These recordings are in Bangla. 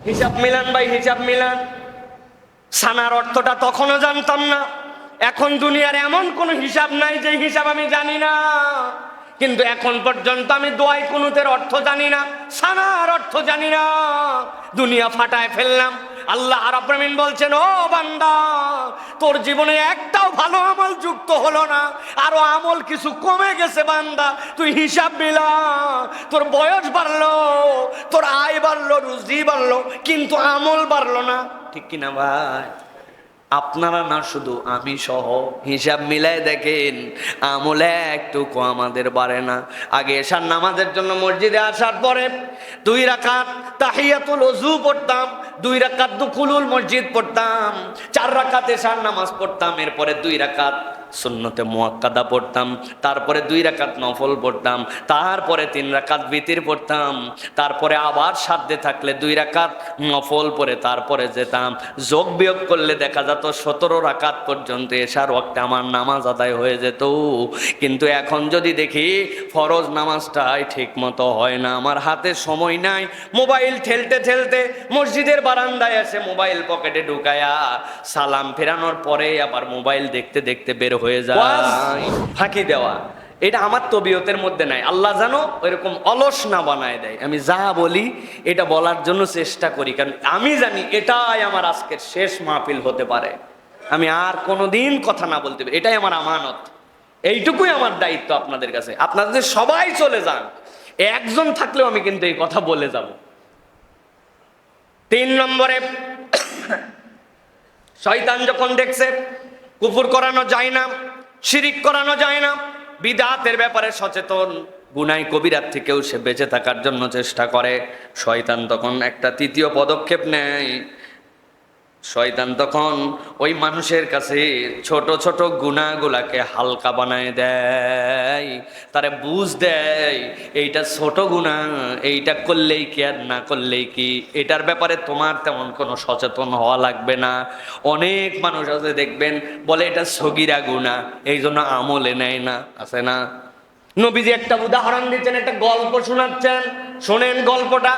হিসাব মিলান ভাই, হিসাব মিলান। সানার অর্থটা তখনও জানতাম না। এখন দুনিয়ার এমন কোন হিসাব নাই যে হিসাব আমি জানি না, কিন্তু এখন পর্যন্ত আমি দোয়াই কুনুতের অর্থ জানি না, সানার অর্থ জানি না। দুনিয়া ফাটায় ফেললাম। আল্লাহ রাব্বুল আলামিন বলছেন, ও বান্দা, তোর জীবনে একটাও ভালো আমল যুক্ত হলো না, আরো আমল কিছু কমে গেছে বান্দা। তুই হিসাব মিলা। তোর বয়স বাড়লো, তোর আয় বাড়লো, রুজি বাড়লো, কিন্তু আমল বাড়লো না। ঠিক কিনা ভাই? আপনারা না, শুধু আমি সহ হিসাব মিলায় দেখেন, আমলে একটুকু আমাদের বাড়ে না। আগে এশার নামাজের জন্য মসজিদে আসার পরে 2 রাকাত তাহিয়াতুল ওযু পড়তাম, 2 রাকাত দুখুলুল মসজিদ পড়তাম, 4 রাকাত এশার নামাজ পড়তাম, এরপরে 2 রাকাত সুন্নতে মুআক্কাদা পড়তাম, তারপরে 2 রাকাত নফল পড়তাম, তারপরে 3 রাকাত বিতির পড়তাম, তারপরে আবার সাধ্যে থাকলে 2 রাকাত নফল পড়ে তারপরে যেতাম। যোগ বিয়োগ করলে দেখা যেত 17 রাকাত পর্যন্ত এশার ওয়াক্তে আমার নামাজ আদায় হয়ে যেত। কিন্তু এখন যদি দেখি ফরজ নামাজটাই ঠিক মতো হয় না, আমার হাতে সময় নাই, মোবাইল ঠেলতে ঠেলতে মসজিদের বারান্দায় এসে মোবাইল পকেটে ঢুকায়া সালাম ফেরানোর পরে আবার মোবাইল দেখতে দেখতে বের হয়ে যায়। ফাঁকি দেওয়া, এটা আমার তবিয়তের মধ্যে নাই। আল্লাহ জানো ওইরকম অলস না বানায় দেয়। আমি যা বলি এটা বলার জন্য চেষ্টা করি, কারণ আমি জানি এটাই আমার আজকের শেষ মাহফিল হতে পারে। আমি আর কোনোদিন কথা না বলতে পারি, এটাই আমার আমানত, এইটুকুই আমার দায়িত্ব আপনাদের কাছে। আপনারা যদি সবাই চলে যান, একজন থাকলেও আমি কিন্তু এই কথা বলে যাব। 3 নম্বরে, শয়তান যখন দেখছে কুফর করানো যায় না, শিরিক করানো যায় না, বিদআতের ব্যাপারে সচেতন, গুনাহ কবিরাত থেকেও সে বেঁচে থাকার জন্য চেষ্টা করে, শয়তান তখন একটা 3য় পদক্ষেপ নেয়। শয়তান তখন ওই মানুষের কাছে ছোট ছোট গুনাহগুলাকে হালকা বানায় দেয়, তারে বুঝ দেয় এইটা ছোট গুনাহ, এইটা করলেই কি আর না করলেই কি, এটার ব্যাপারে তোমার তেমন কোনো সচেতন হওয়া লাগবে না। অনেক মানুষ আছে দেখবেন বলে এটা সগীরা গুনাহ, এই জন্য আমলে নেয় না, আছে না? নবীজি একটা উদাহরণ দিচ্ছেন, একটা গল্প শোনাচ্ছেন, শোনেন গল্পটা।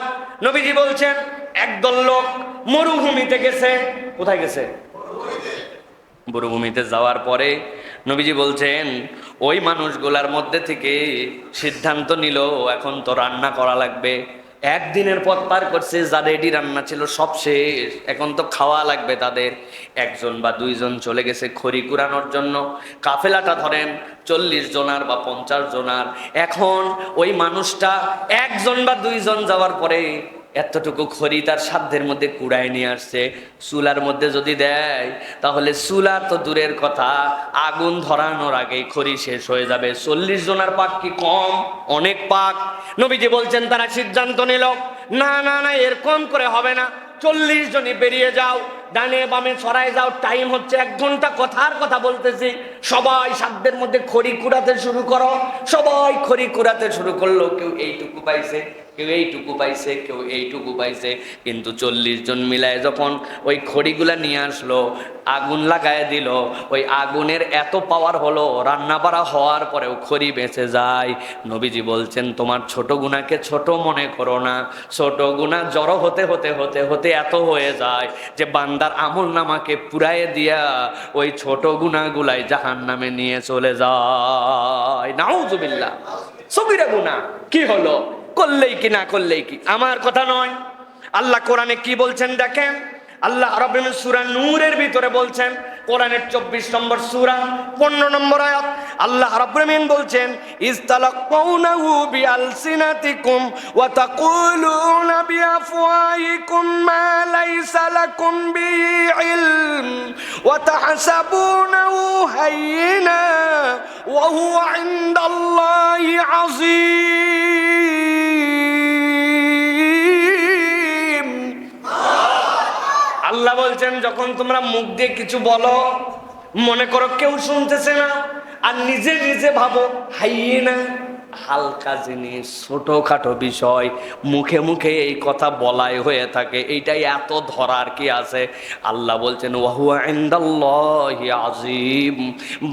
নবীজি বলছেন, একদল লোক মরুভূমিতে গেছে। কোথায় গেছে? মরুভূমিতে যাওয়ার পরে নবীজি বলছেন, ওই মানুষগুলার মধ্যে থেকে সিদ্ধান্ত নিল এখন তো রান্না করা লাগবে। 1 দিনের পথ পার করছে, যা রেডি রান্না ছিল সব শেষ, এখন তো খাওয়া লাগবে তাদের। 1 জন বা 2 জন চলে গেছে খড়ি কুড়ানোর জন্য। কাফেলাটা ধরেন 40 জনার বা 50 জনার। এখন ওই মানুষটা 1 জন বা 2 জন যাওয়ার পরে এতটুকু খড়ি তার সাধ্যের মধ্যে কুড়ায় নিয়ে আসছে। চুলার মধ্যে যদি দেয় তাহলে চুলা তো দূরের কথা, আগুন ধরানোর আগেই খড়ি শেষ হয়ে যাবে। 40 জনের পাক কি কম? অনেক পাক। নবীজি বলছেন, তারা সিদ্ধান্ত নিল, না না না, এর কম করে হবে না, 40 জনই বেরিয়ে যাও, ডানে বামে ছড়ায় যাও, টাইম হচ্ছে 1 ঘন্টা, কথার কথা বলতেছি। সবাই সাধ্যের মধ্যে খড়ি কুড়াতে শুরু করো। সবাই খড়ি কুড়াতে শুরু করলো, কেউ এইটুকু পাইছে, কেউ এইটুকু পাইছে, কেউ এইটুকু পাইছে। কিন্তু 40 জন মিলায় যখন ওই খড়িগুলা নিয়ে আসলো, আগুন লাগায় দিল, ওই আগুনের এত পাওয়ার হলো, রান্না বাড়া হওয়ার পরেও খড়ি বেঁচে যায়। নবীজি বলছেন, তোমার ছোট গুনাহকে ছোট মনে করো না। ছোট গুনাহ জড়ো হতে হতে হতে হতে এত হয়ে যায় যে বান্দার আমল নামাকে পুরাইয়ে দিয়া ওই ছোট গুনাহগুলাই জাহান্নামে নিয়ে চলে যায়। নাউজুবিল্লাহ। সগীরা গুনাহ কি হলো, করলেই কি না করলেই কি, আমার কথা নয়। আল্লাহ কোরআনে কি বলছেন দেখেন। আল্লাহ রাব্বুল আলামিন সূরা নূরের ভিতরে বলছেন, কোরআনের 24 নম্বর সূরা 15 নম্বর আয়াত, আল্লাহ রাব্বুল আলামিন বলছেন, ইসতালাকুনাহু বিআলসিনাতিকুম ওয়া তাকুলুনা বিআফওয়াহিকুম মা লাইসা লাকুম বিইলম ওয়া তাহসাবুনাহু হায়্যিনা ওয়া হুয়া ইনদাল্লাহি আযীম। আল্লাহ বলছেন, যখন তোমরা মুখ দিয়ে কিছু বলো, মনে করো কেউ শুনতেছে না, আর নিজে নিজে ভাবো হাইয়েনা, হালকা জিনিস, ছোটখাটো বিষয়, মুখে মুখে এই কথা বলাই হয়ে থাকে, এইটাই এত ধরার কি আছে? আল্লাহ বলছেন, ওয়া হুয়া ইনদাল্লাহি আযীম।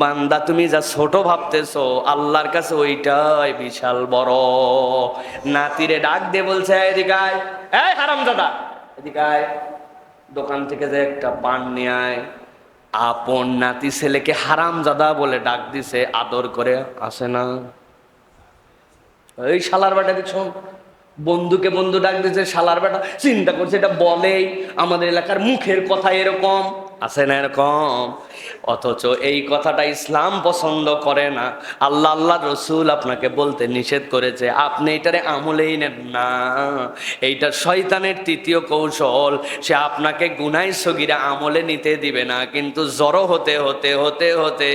বান্দা তুমি যা ছোট ভাবতেছো, আল্লাহর কাছে ওইটাই বিশাল বড়। নাতিরে ডাক দিয়ে বলছে, এদিকে আয়, এই হারামজাদা, এদিকে আয়, দোকান থেকে যে একটা পান নিয়ে আয়। আপন নাতি ছেলেকে হারামজাদা বলে ডাক দিছে, আদর করে, আসে না? এই শালার বেটা দেখছো, বন্ধুকে বন্ধু ডাক দিছে শালার বেটা, চিন্তা করছে এটা বলেই আমাদের এলাকার মুখের কথা এরকম, আছে না এরকম? অথচ এই কথাটা ইসলাম পছন্দ করে না। আল্লাহ আল্লাহ রসুল আপনাকে বলতে নিষেধ করেছে, আপনি এটারে আমলেই নেন না। এইটা শয়তানের তৃতীয় কৌশল, সে আপনাকে গুনাহ সগীরা আমলে নিতে দিবে না, কিন্তু জড়ো হতে হতে হতে হতে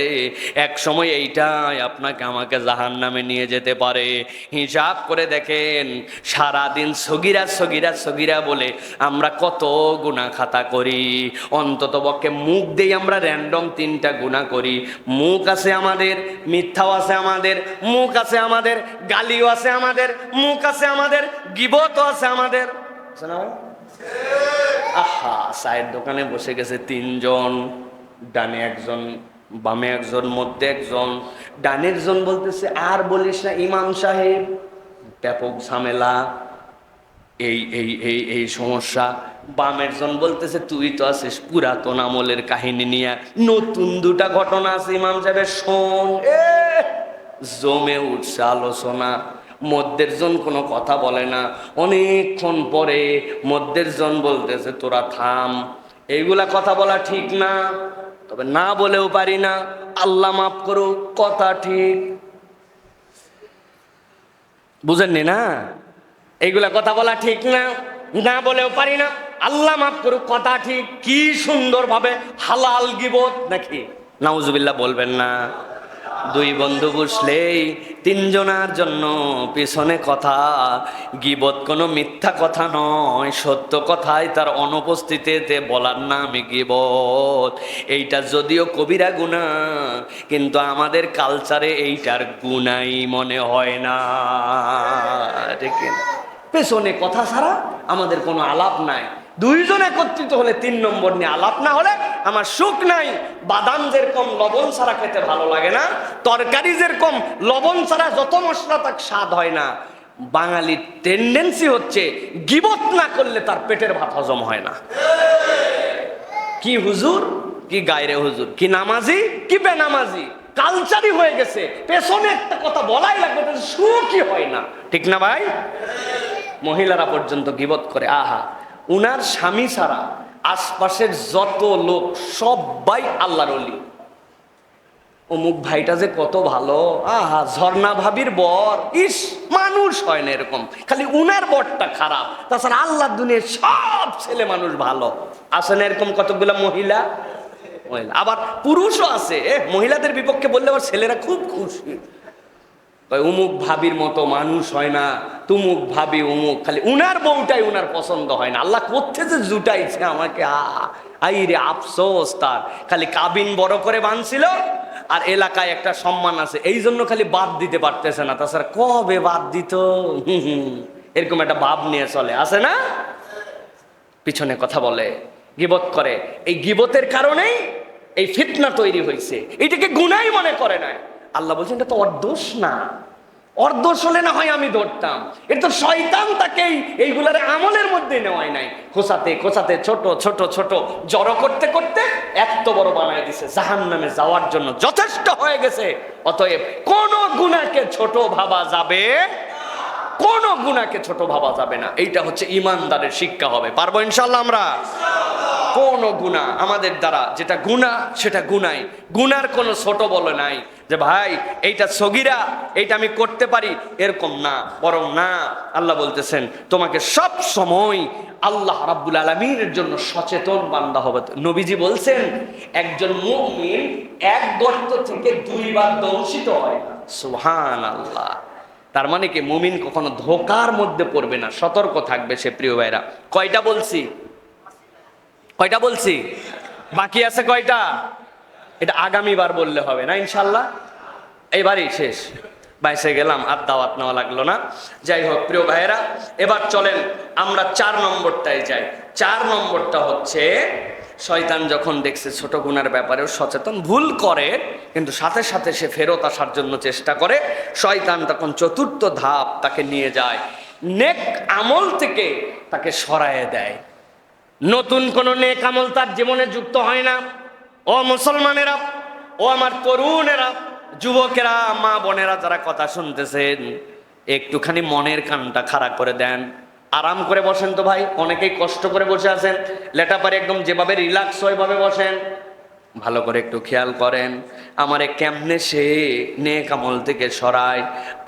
এক সময় এইটাই আপনাকে আমাকে জাহান্নামে নিয়ে যেতে পারে। হিসাব করে দেখেন, সারাদিন সগীরা সগীরা সগীরা বলে আমরা কত গুনাহ খাতা করি। অন্তত পক্ষে মুখ দিয়ে আমরা র্যান্ডম 3টা গুনাহ করি। মুখ আছে আমাদের, মিথ্যাও আছে আমাদের, মুখ আছে আমাদের, গালিও আছে আমাদের, মুখ আছে আমাদের, গীবতও আছে আমাদের। আহা, চায়ের দোকানে বসে গেছে 3 জন, ডানে একজন, বামে একজন, মধ্যে একজন। ডানের জন বলতেছে, আর বলিস না ইমাম সাহেব, ব্যাপক ঝামেলা, এই এই এই এই সমস্যা। বামের জন বলতেছে, তুই তো আছিস পুরাতন আমলের কাহিনী নিয়ে, নতুন 2টা ঘটনা আছে ইমাম সাহেবের, শোন। জমে উঠছে আলোচনা। মধ্যের জন কোনো কথা বলে না। অনেকক্ষণ পরে মধ্যের জন বলতেছে, তোরা থাম, এইগুলা কথা বলা ঠিক না, তবে না বলেও পারি না, আল্লাহ মাফ করো, কথা ঠিক। বুঝেননি না? এইগুলা কথা বলা ঠিক না, না বলেও পারি না, আল্লাহ মাফ করুক, কথা ঠিক। কি সুন্দর ভাবে হালাল গীবত নাকি? নাউজুবিল্লাহ বলবেন না। 2 বন্ধু বসলেই 3 জনার জন্য পিছনে কথা। গীবত কোনো মিথ্যা কথা নয়, সত্য কথাই তার অনুপস্থিতিতে বলার নাম গীবত। এইটা যদিও কবিরা গুনাহ, কিন্তু আমাদের কালচারে এইটার গুনাই মনে হয় না। ঠিক না? পেছনে কথা ছাড়া আমাদের কোনো আলাপ নাই। 2 জন একত্রিত হলে 3 নম্বর নিয়ে আলাপ না হলে আমার সুখ নাই। বাদাম যেরকম লবণ ছাড়া খেতে ভালো লাগে না, তরকারি যেরকম লবণ ছাড়া যত মশলা তার স্বাদ হয় না, বাঙালির টেন্ডেন্সি হচ্ছে গীবত না করলে তার পেটের ভাত হজম হয় না। কি হুজুর, কি গায়রে হুজুর, কি নামাজি, কি বেনামাজি, কালচারই হয়ে গেছে, পেছনে একটা কথা বলাই লাগবে, সুখই হয় না। ঠিক না ভাই? মহিলারা পর্যন্ত গীবত করে। আহা, উনার স্বামী ছাড়া আশপাশের যত লোক সবাই আল্লাহর ওলি। অমুক ভাইটা যে কত ভালো, আহা, ঝর্ণা ভাবির বর, ইস, মানুষ হয় না এরকম, খালি উনার বরটা খারাপ, তাছাড়া আল্লাহর দুনিয়ার সব ছেলে মানুষ ভালো। আছে না এরকম কতগুলা মহিলা? আবার পুরুষও আছে, মহিলাদের বিপক্ষে বললে আবার ছেলেরা খুব খুশি। উমুক ভাবির মতো মানুষ হয় না, তুমুক ভাবি উমুক, খালি উনার বউটাই উনার পছন্দ হয় না। আল্লাহ কোথা যে জুটাইছে আমাকে, আই রে আফসোস তার। খালি কাবিন বড় করে বানছিল আর এলাকায় একটা সম্মান আছে, এই জন্য খালি বাদ দিতে পারতেছে না, তাছাড়া কবে বাদ দিত। এরকম একটা ভাব নিয়ে চলে, আছে না? পিছনে কথা বলে, গীবত করে। এই গীবতের কারণেই এই ফিতনা তৈরি হয়েছে। এটাকে গুনাই মনে করে না। আল্লাহ বলছেন এটা তো ওর দোষ না, ওর দোষ হলে না হয় আমি ধরতাম, এটা তো শয়তান তাকেই এইগুলার আমলের মধ্যে নেওয়াই নাই। খোঁচাতে খোঁচাতে ছোট ছোট ছোট জড়ো করতে করতে এত বড় বানায় দিছে, জাহান্নামে যাওয়ার জন্য যথেষ্ট হয়ে গেছে। অতএব কোন গুনাহকে ছোট ভাবা যাবে, কোন গুনাহকে ছোট ভাবা যাবে না। এইটা হচ্ছে ইমানদারের শিক্ষা হবে। পারবো ইনশাআল্লাহ আমরা? কোন গুনাহ আমাদের দ্বারা যেটা গুনাহ সেটা গুনাই, গুনার কোনো ছোট বলে নাই যে ভাই এইটা সগীরা, এইটা আমি করতে পারি, এরকম না। বরং না, আল্লাহ বলতেছেন তোমাকে সব সময় আল্লাহ রাব্বুল আলামিনের জন্য সচেতন বান্দা হবে। নবীজি বলছেন একজন মুমিন 1 গর্ত থেকে 2 বার দংশিত হয়। সুবহানাল্লাহ। তার মানে কি মুমিন কখনো ধোঁকার মধ্যে পড়বে না, সতর্ক থাকবে সে। প্রিয় ভাইরা, কয়টা বলছি? কয়টা বলছি? বাকি আছে কয়টা? এটা আগামীবার বললে হবে না ইনশাল্লাহ, এইবারই শেষ। বাইসে গেলাম, আর দাওয়াত নেওয়া লাগলো না। যাই হোক প্রিয় ভাইয়েরা, এবার চলেন আমরা 4 নম্বরটায় যাই। 4 নম্বরটা হচ্ছে শয়তান যখন দেখছে ছোট গুনার ব্যাপারেও সচেতন, ভুল করে কিন্তু সাথে সাথে সে ফেরত আসার জন্য চেষ্টা করে, শয়তান তখন 4র্থ ধাপ তাকে নিয়ে যায়, নেক আমল থেকে তাকে সরায়ে দেয়। নতুন কোন নেক আমল তার জীবনে যুক্ত হয় না। ও মুসলমানেরা, ও আমার তরুণেরা, যুবকেরা, মা বোনেরা যারা কথা শুনতেছেন, একটুখানি মনের কানটা খাড়া করে দেন, আরাম করে বসেন তো ভাই। অনেকেই কষ্ট করে বসে আছেন, লেটাপারে একদম যেভাবে রিল্যাক্স ওইভাবে বসেন। ভালো করে একটু খেয়াল করেন আমারে কেমনে সে নেক আমল থেকে সরায়।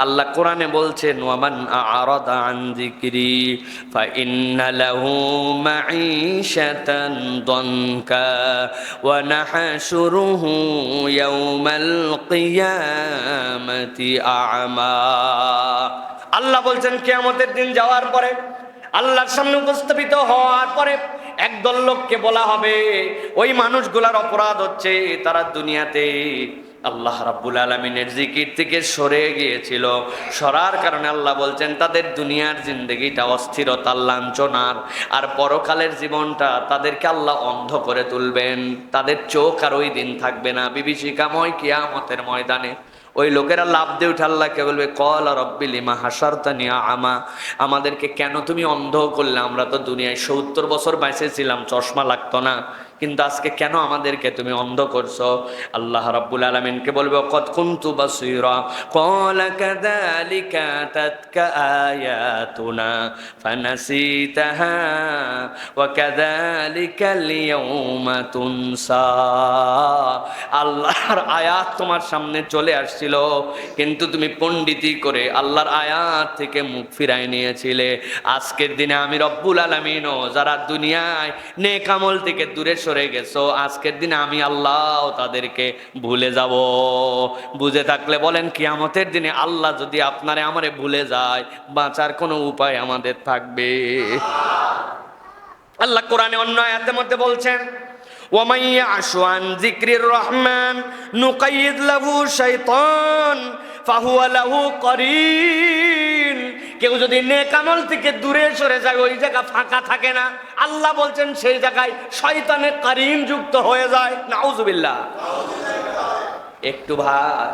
আল্লাহ কোরআনে বলছেন, ওয়ামান আরাদা আন যিকরি ফাইন্না লাহু মাঈশাতান দানকা ওয়া নাহশুরুহু ইয়াওমাল কিয়ামাতি আ'মা। আল্লাহ বলছেন কিয়ামতের দিন যাওয়ার পরে, আল্লাহর সামনে উপস্থাপিত হওয়ার পরে একদল লোককে বলা হবে, ওই মানুষগুলার অপরাধ হচ্ছে তারা দুনিয়াতে আল্লাহ রাব্বুল আলামিনের জিকির থেকে সরে গিয়েছিল। সরার কারণে আল্লাহ বলছেন তাদের দুনিয়ার জিন্দেগিটা অস্থিরতার, লাঞ্ছনার, আর পরকালের জীবনটা তাদেরকে আল্লাহ অন্ধ করে তুলবেন। তাদের চোখ আর ওই দিন থাকবে না। বিভীষিকাময় কিয়ামতের ময়দানে ওই লোকেরা লাভ দিয়ে উঠে আল্লাহকে বলবে, ক্বালা রাব্বি লিমা হাশারতানি আমা, আমাদেরকে কেন তুমি অন্ধ করলে? আমরা তো দুনিয়ায় 70 বছর বেঁচেছিলাম, চশমা লাগতো না, কিন্তু আজকে কেন আমাদেরকে তুমি অন্ধ করছো? আল্লাহ রাব্বুল আলামিনকে বলবে, ক্বাদ কুনতু বাসীরা ক্বালা কাযালিকা তাতকা আয়াতুনা ফানাসিতাহা ওয়া কাযালিকাল ইয়াউমা তুনসা। আল্লাহর আয়াত তোমার সামনে চলে আসছিল, কিন্তু তুমি পণ্ডিতি করে আল্লাহর আয়াত থেকে মুখ ফিরায় নিয়েছিলে। আজকের দিনে আমি রব্বুল আলামিনও যারা দুনিয়ায় নেক আমল থেকে দূরে সরে গেছো, আজকের দিনে আমি আল্লাহ তাদেরকে ভুলে যাব। বুঝে থাকলে বলেন, কিয়ামতের দিনে আল্লাহ যদি আপনারে আমারে ভুলে যায়, বাঁচার কোনো উপায় আমাদের থাকবে? আল্লাহ কোরআনে অন্য আয়াতের মধ্যে বলছেন, ওয়ামান ইয়াশু আন যিকরির রহমান নুকাইয়িদ লাহু শাইতান ফাহুয়া লাহু করিন। কেউ যদি নেক আমল থেকে দূরে সরে যায়, ওই জায়গা ফাঁকা থাকে না, আল্লাহ বলছেন সেই জায়গায় শয়তানের করিন যুক্ত হয়ে যায়। নাউজুবিল্লাহ। একটু ভাই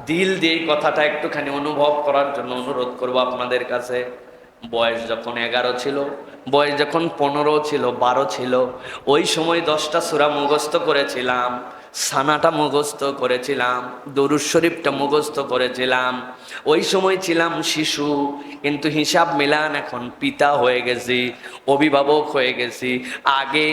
দিল দিয়ে কথাটা একটুখানি অনুভব করার জন্য অনুরোধ করব আপনাদের কাছে। বয়স যখন 11 ছিল, বয়স যখন 15 ছিল, 12 ছিল, ওই সময় 10টা সূরা মুখস্থ করেছিলাম, সানাটা মুখস্থ করেছিলাম, দরুদ শরীফটা মুখস্থ করেছিলাম। ওই সময় ছিলাম শিশু, কিন্তু হিসাব মিলান এখন পিতা হয়ে গেছি, অভিভাবক হয়ে গেছি। আগে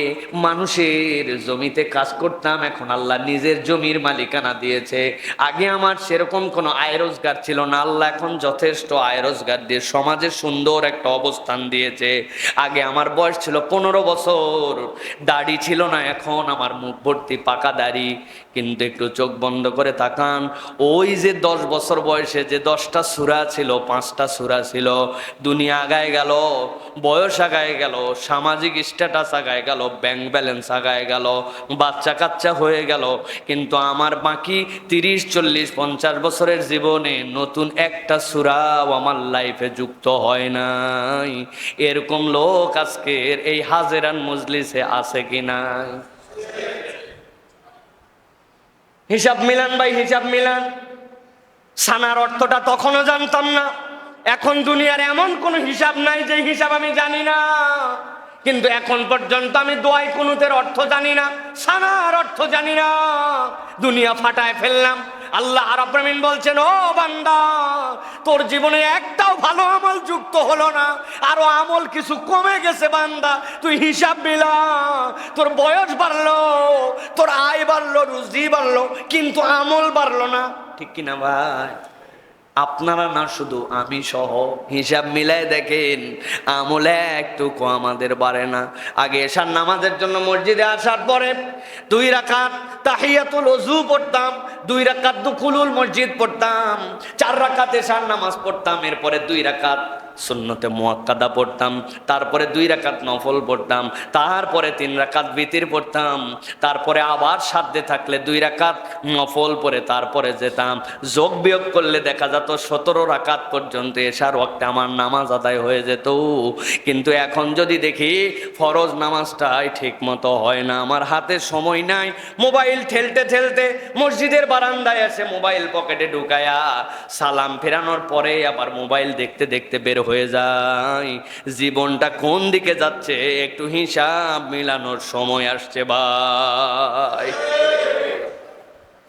মানুষের জমিতে কাজ করতাম, এখন আল্লাহ নিজের জমির মালিকানা দিয়েছে। আগে আমার সেরকম কোনো আয় রোজগার ছিল না, আল্লাহ এখন যথেষ্ট আয় রোজগার দিয়ে সমাজে সুন্দর একটা অবস্থান দিয়েছে। আগে আমার বয়স ছিল 15 বছর, দাড়ি ছিল না, এখন আমার মুখ ভর্তি পাকা দাড়ি। কিন্তু একটু চোখ বন্ধ করে তাকান, ওই যে 10 বছর বয়সে যে 10টা সূরা ছিল, 5টা সূরা ছিল, দুনিয়া আগায় গেল, বয়স আগায় গেল, সামাজিক স্ট্যাটাস আগায় গেল, ব্যাংক ব্যালেন্স আগায় গেল, বাচ্চা কাচ্চা হয়ে গেল, কিন্তু আমার বাকি 30, 40, 50 বছরের জীবনে নতুন একটা সূরাও আমার লাইফে যুক্ত হয় নাই। এরকম লোক আজকের এই হাজেরান মজলিসে আছে কি নাই? হিসাব মিলান ভাই, হিসাব মিলান। সানার অর্থটা তখনও জানতাম না, এখন দুনিয়ার এমন কোনো হিসাব নাই যে হিসাব আমি জানি না। কিন্তু এখন পর্যন্ত আমি দোয়াই কুনুতের অর্থ জানি না, সানার অর্থ জানি না। দুনিয়া ফাটায় ফেললাম। আল্লাহ রাব্বুল আলামিন বলছেন, ও বান্দা, তোর জীবনে একটাও ভালো আমল যুক্ত হলো না, আরো আমল কিছু কমে গেছে বান্দা, তুই হিসাব মিলা। তোর বয়স বাড়লো, তোর আয় বাড়লো, রুজি বাড়লো, কিন্তু আমল বাড়লো না। ঠিক কিনা ভাই? আপনারা না, শুধু আমি সহ হিসাব মিলাই দেখেন, আমলে একটুকু আমাদের বাড়ে না। আগে এশার নামাজের জন্য মসজিদে আসার পরে 2 রাকাত তাহিয়াতুল ওযু পড়তাম, 2 রাকাত দুখুলুল মসজিদ পড়তাম, 4 রাকাত এশার নামাজ পড়তাম, এরপরে 2 রাকাত সুন্নতে মুআক্কাদা পড়তাম, তারপরে 2 রাকাত নফল পড়তাম, তারপরে 3 রাকাত বিতির পড়তাম, তারপরে আবার সাধ্যে থাকলে 2 রাকাত নফল পড়ে তারপরে যেতাম। যোগ বিয়োগ করলে দেখা যেত 17 রাকাত পর্যন্ত এশার ওয়াক্তে আমার নামাজ আদায় হয়ে যেত। কিন্তু এখন যদি দেখি ফরজ নামাজটাই ঠিক মতো হয় না, আমার হাতে সময় নাই, মোবাইল ঠেলতে ঠেলতে মসজিদের বারান্দায় এসে মোবাইল পকেটে ঢুকায়া সালাম ফেরানোর পরে আবার মোবাইল দেখতে দেখতে বের হয়ে যায়। জীবনটা কোন দিকে যাচ্ছে একটু হিসাব মিলানোর সময় আসছে ভাই।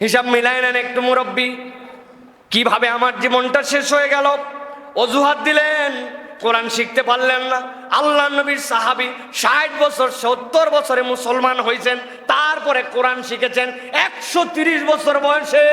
হিসাব মিলাই নেন একটু মুরব্বী, কিভাবে আমার জীবনটা শেষ হয়ে গেল। অজুহাত দিলেন, কোরআন শিখতে পারলেন না। আল্লাহ নবীর সাহাবী 60 বছর 70 বছরে মুসলমান হয়েছেন, তারপরে কোরআন শিখেছেন 130 বছর বয়সে।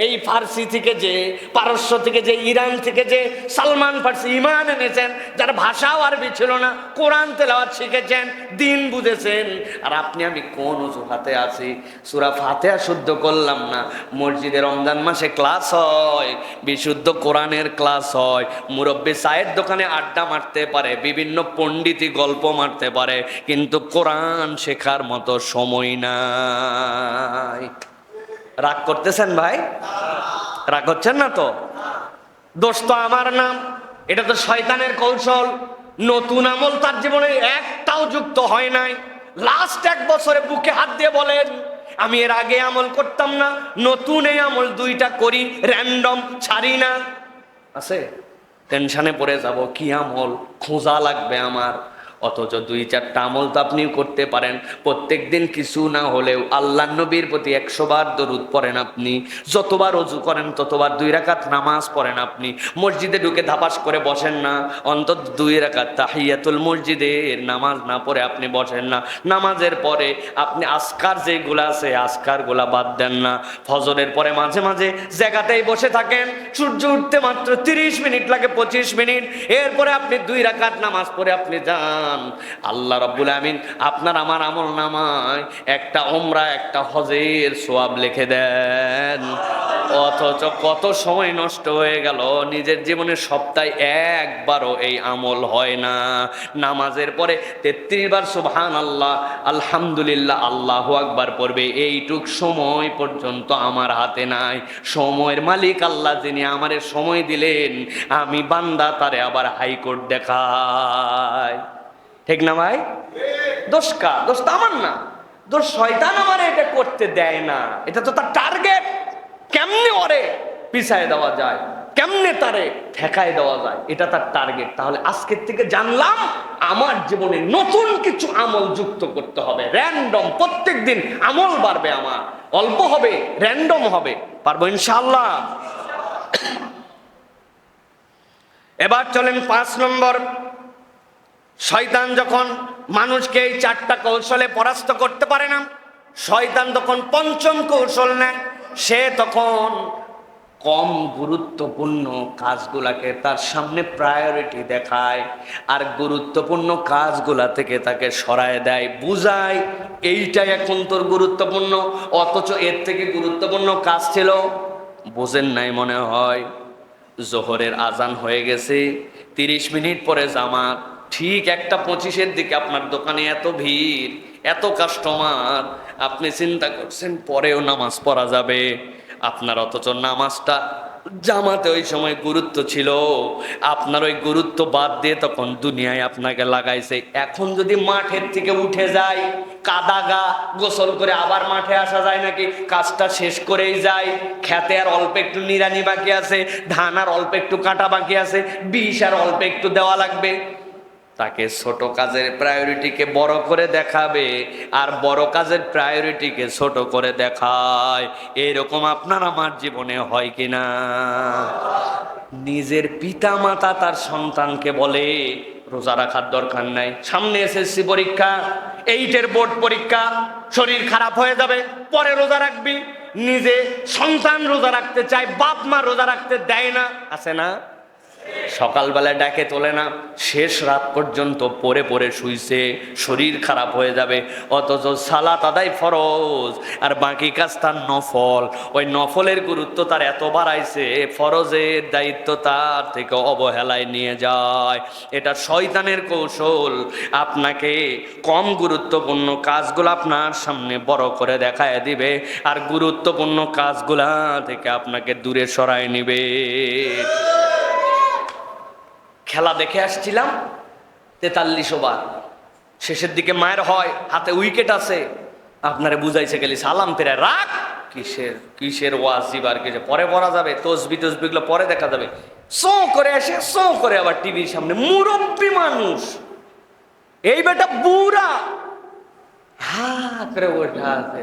এই ফার্সি থেকে যে, পারস্য থেকে যে, ইরান থেকে যে সালমান ফার্সি ইমান এনেছেন, যার ভাষাও আরবি ছিল না, কোরআন তেলাওয়াত শিখেছেন, দিন বুঝেছেন। আর আপনি আমি কোন অজুহাতে আছি? সূরা ফাতিহা শুদ্ধ করলাম না, মসজিদে রমজান মাসে ক্লাস হয়, বিশুদ্ধ কোরআনের ক্লাস হয়, মুরব্বী চায়ের দোকানে আড্ডা মারতে পারে, বিভিন্ন পণ্ডিতি গল্প মারতে পারে, কিন্তু কোরআন শেখার মতো সময় নাই। রাগ করতেছেন ভাই? রাগ হচ্ছেন না তো? দোষ তো আমার নাম, এটা তো শয়তানের কৌশল। নতুন আমল তার জীবনে একটাও যুক্ত হয় নাই। লাস্ট 1 বছরে বুকে হাত দিয়ে বলেন, আমি এর আগে আমল করতাম না, নতুন এই আমল 2টা করি, র্যান্ডম ছাড়ি না। আছে টেনশনে পড়ে যাব, কি আমল খোঁজা লাগবে আমার। অথচ 2-4টা আমল তো আপনি করতে পারেন। প্রত্যেক দিন কিছু না হলেও আল্লাহ নবীর প্রতি 100 বার দরুদ পড়েন আপনি। যতবার ওযু করেন ততবার 2 রাকাত নামাজ পড়েন আপনি। মসজিদে ঢুকে ধাপাস করে বসেন না, অন্তত 2 রাকাত তাহিয়াতুল মসজিদের নামাজ না পড়ে আপনি বসেন না। নামাজের পরে আপনি আজকার যেগুলো আছে আজকারগুলা বাদ দেন না। ফজরের পরে মাঝে মাঝে জায়গাতেই বসে থাকেন, সূর্য উঠতে মাত্র 30 মিনিট লাগে, 25 মিনিট, এরপরে আপনি 2 রাকাত নামাজ পড়ে আপনি যান। আল্লাহ রাব্বুল আমিন আপনার আমার আমল নামায় একটা উমরা একটা হজের সওয়াব লিখে দেন। অথচ কত সময় নষ্ট হয়ে গেল, নিজের জীবনে সপ্তাহে একবারও এই আমল হয় না। নামাজের পরে 33 বার সুবহানাল্লাহ, আলহামদুলিল্লাহ, আল্লাহু আকবার পড়বে, এইটুক সময় পর্যন্ত আমার হাতে নাই। সময়ের মালিক আল্লাহ, যিনি আমারে সময় দিলেন, আমি বান্দা তারে আবার হাইকোর্ট দেখায়। ঠিক না ভাই? দোষ কার? দোষ তো আমার না, দোষ শয়তান আমারে এটা করতে দেয় না। এটা তো তার টার্গেট। কেমনে ওরে পিছায় দেওয়া যায়, কেমনে তারে ঠেকায় দেওয়া যায়, এটা তার টার্গেট। তাহলে আজকের থেকে জানলাম আমার জীবনে নতুন কিছু আমল যুক্ত করতে হবে। র্যান্ডম প্রত্যেক দিন আমল বাড়বে, আমার অল্প হবে, র্যান্ডম হবে। পারবো ইনশাআল্লাহ? এবার চলেন 5 নম্বর। শয়তান যখন মানুষকে এই 4টা কৌশলে পরাস্ত করতে পারে না, শয়তান তখন 5ম কৌশল নেয়। সে তখন কম গুরুত্বপূর্ণ কাজগুলাকে তার সামনে প্রায়োরিটি দেখায়, আর গুরুত্বপূর্ণ কাজগুলা থেকে তাকে সরায় দেয়, বুঝায় এইটাই এখন তোর গুরুত্বপূর্ণ। অথচ এর থেকে গুরুত্বপূর্ণ কাজ ছিল, বোঝেন নাই মনে হয়। জোহরের আজান হয়ে গেছে, 30 মিনিট পরে জামাত, ঠিক 1:25-এর দিকে আপনার দোকানে এত ভিড়, এত কাস্টমার, আপনি চিন্তা করছেন পরেও নামাজ পড়া যাবে আপনার, অথচ নামাজটা জামাতে ওই সময় গুরুত্ব ছিল, আপনার ওই গুরুত্ব বাদ দিয়ে তখন দুনিয়ায় আপনাকে লাগাইছে। এখন যদি মাঠের থেকে উঠে যায়, কাদা গা, গোসল করে আবার মাঠে আসা যায় নাকি? কাজটা শেষ করেই যায়। খেতে আর অল্প একটু নিড়ানি বাকি আছে, ধান আর অল্প একটু কাটা বাকি আছে, বিষ আর অল্প একটু দেওয়া লাগবে। তাকে ছোট কাজের প্রায়োরিটিকে বড় করে দেখাবে, আর বড় কাজের প্রায়োরিটিকে ছোট করে দেখায়। এরকম আপনার আমার জীবনে হয় কিনা? নিজের পিতা মাতা তার সন্তানকে বলে রোজা রাখার দরকার নাই, সামনে এসএসসি পরীক্ষা, 8-এর বোর্ড পরীক্ষা, শরীর খারাপ হয়ে যাবে, পরে রোজা রাখবি। নিজে সন্তান রোজা রাখতে চায়, বাপ মা রোজা রাখতে দেয় না। আছে না? সকালবেলা ডাকে তোলে না, শেষ রাত পর্যন্ত পড়ে পড়ে শুইছে, শরীর খারাপ হয়ে যাবে। অথচ সালাত আদায় ফরজ, আর বাকি কাজ তার নফল। ওই নফলের গুরুত্ব তার এত বাড়াইছে, ফরজের দায়িত্ব তার থেকে অবহেলায় নিয়ে যায়। এটা শয়তানের কৌশল, আপনাকে কম গুরুত্বপূর্ণ কাজগুলো আপনার সামনে বড় করে দেখায় দিবে, আর গুরুত্বপূর্ণ কাজগুলা থেকে আপনাকে দূরে সরায় নিবে। খেলা দেখে আসছিলাম 43 ওভার, শেষের দিকে মায়ের হয়, হাতে উইকেট আছে, আপনারে বুঝাইছে গেলি সালাম ফেরে রাখ, কিসের কিসের ওয়াজিব আর কিছু পরে পড়া যাবে, তসবিগুলো পরে দেখা যাবে। সো করে আসে, সো করে আবার টিভির সামনে মুরব্বী মানুষ, এই বেটা বুড়া হা করে ওঠা আছে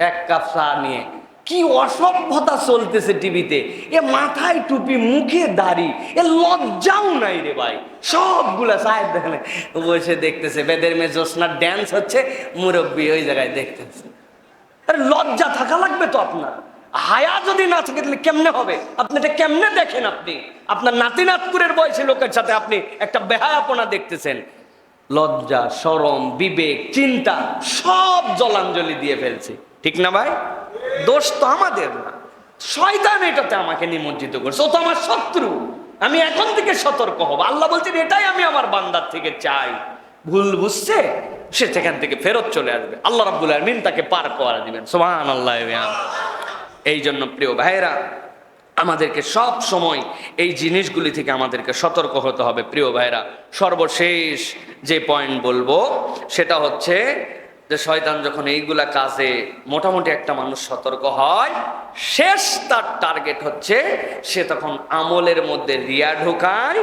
এক কাপ চা নিয়ে। কি অসভ্যতা চলতেছে টিভিতে, এ মাথায় টুপি মুখে দাড়ি, এ লজ্জাও নাই রে ভাই। সবগুলা সাহেব দেখেন বসে দেখতেছে, বেদের মেয়ে জ্যোৎস্নার ড্যান্স হচ্ছে, মুরব্বী ওই জায়গায় দেখতেছে। আরে লজ্জা থাকা লাগবে তো আপনার, হায়া যদি না থাকে তাহলে কেমনে হবে? আপনি এটা কেমনে দেখেন? আপনি আপনার নাতি নাতকুরের বয়সী লোকের সাথে আপনি একটা বেহায়াপনা দেখতেছেন। লজ্জা, শরম, বিবেক, চিন্তা সব জলাঞ্জলি দিয়ে ফেলছি, ঠিক না ভাই? দোষ তো আমাদের না, শয়তান এটাতে আমাকে নিমজ্জিত করছে, ও তো আমার শত্রু। আমি এখন থেকে সতর্ক হব। আল্লাহ বলছেন এটাই আমি আমার বান্দার থেকে চাই। ভুল বুঝছে সে সেখান থেকে ফেরত চলে আসবে, আল্লাহ রাব্বুল আলামিন তাকে পার করে দিবেন। সুবহানাল্লাহ। এই জন্য প্রিয় ভাইরা, আমাদেরকে সব সময় এই জিনিসগুলি থেকে আমাদেরকে সতর্ক হতে হবে। প্রিয় ভাইরা, সর্বশেষ যে পয়েন্ট বলবো সেটা হচ্ছে যে শয়তান যখন এইগুলা কাজে মোটামুটি একটা মানুষ সতর্ক হয়, শেষ তার টার্গেট হচ্ছে সে তখন আমলের মধ্যে রিয়া ঢোকায়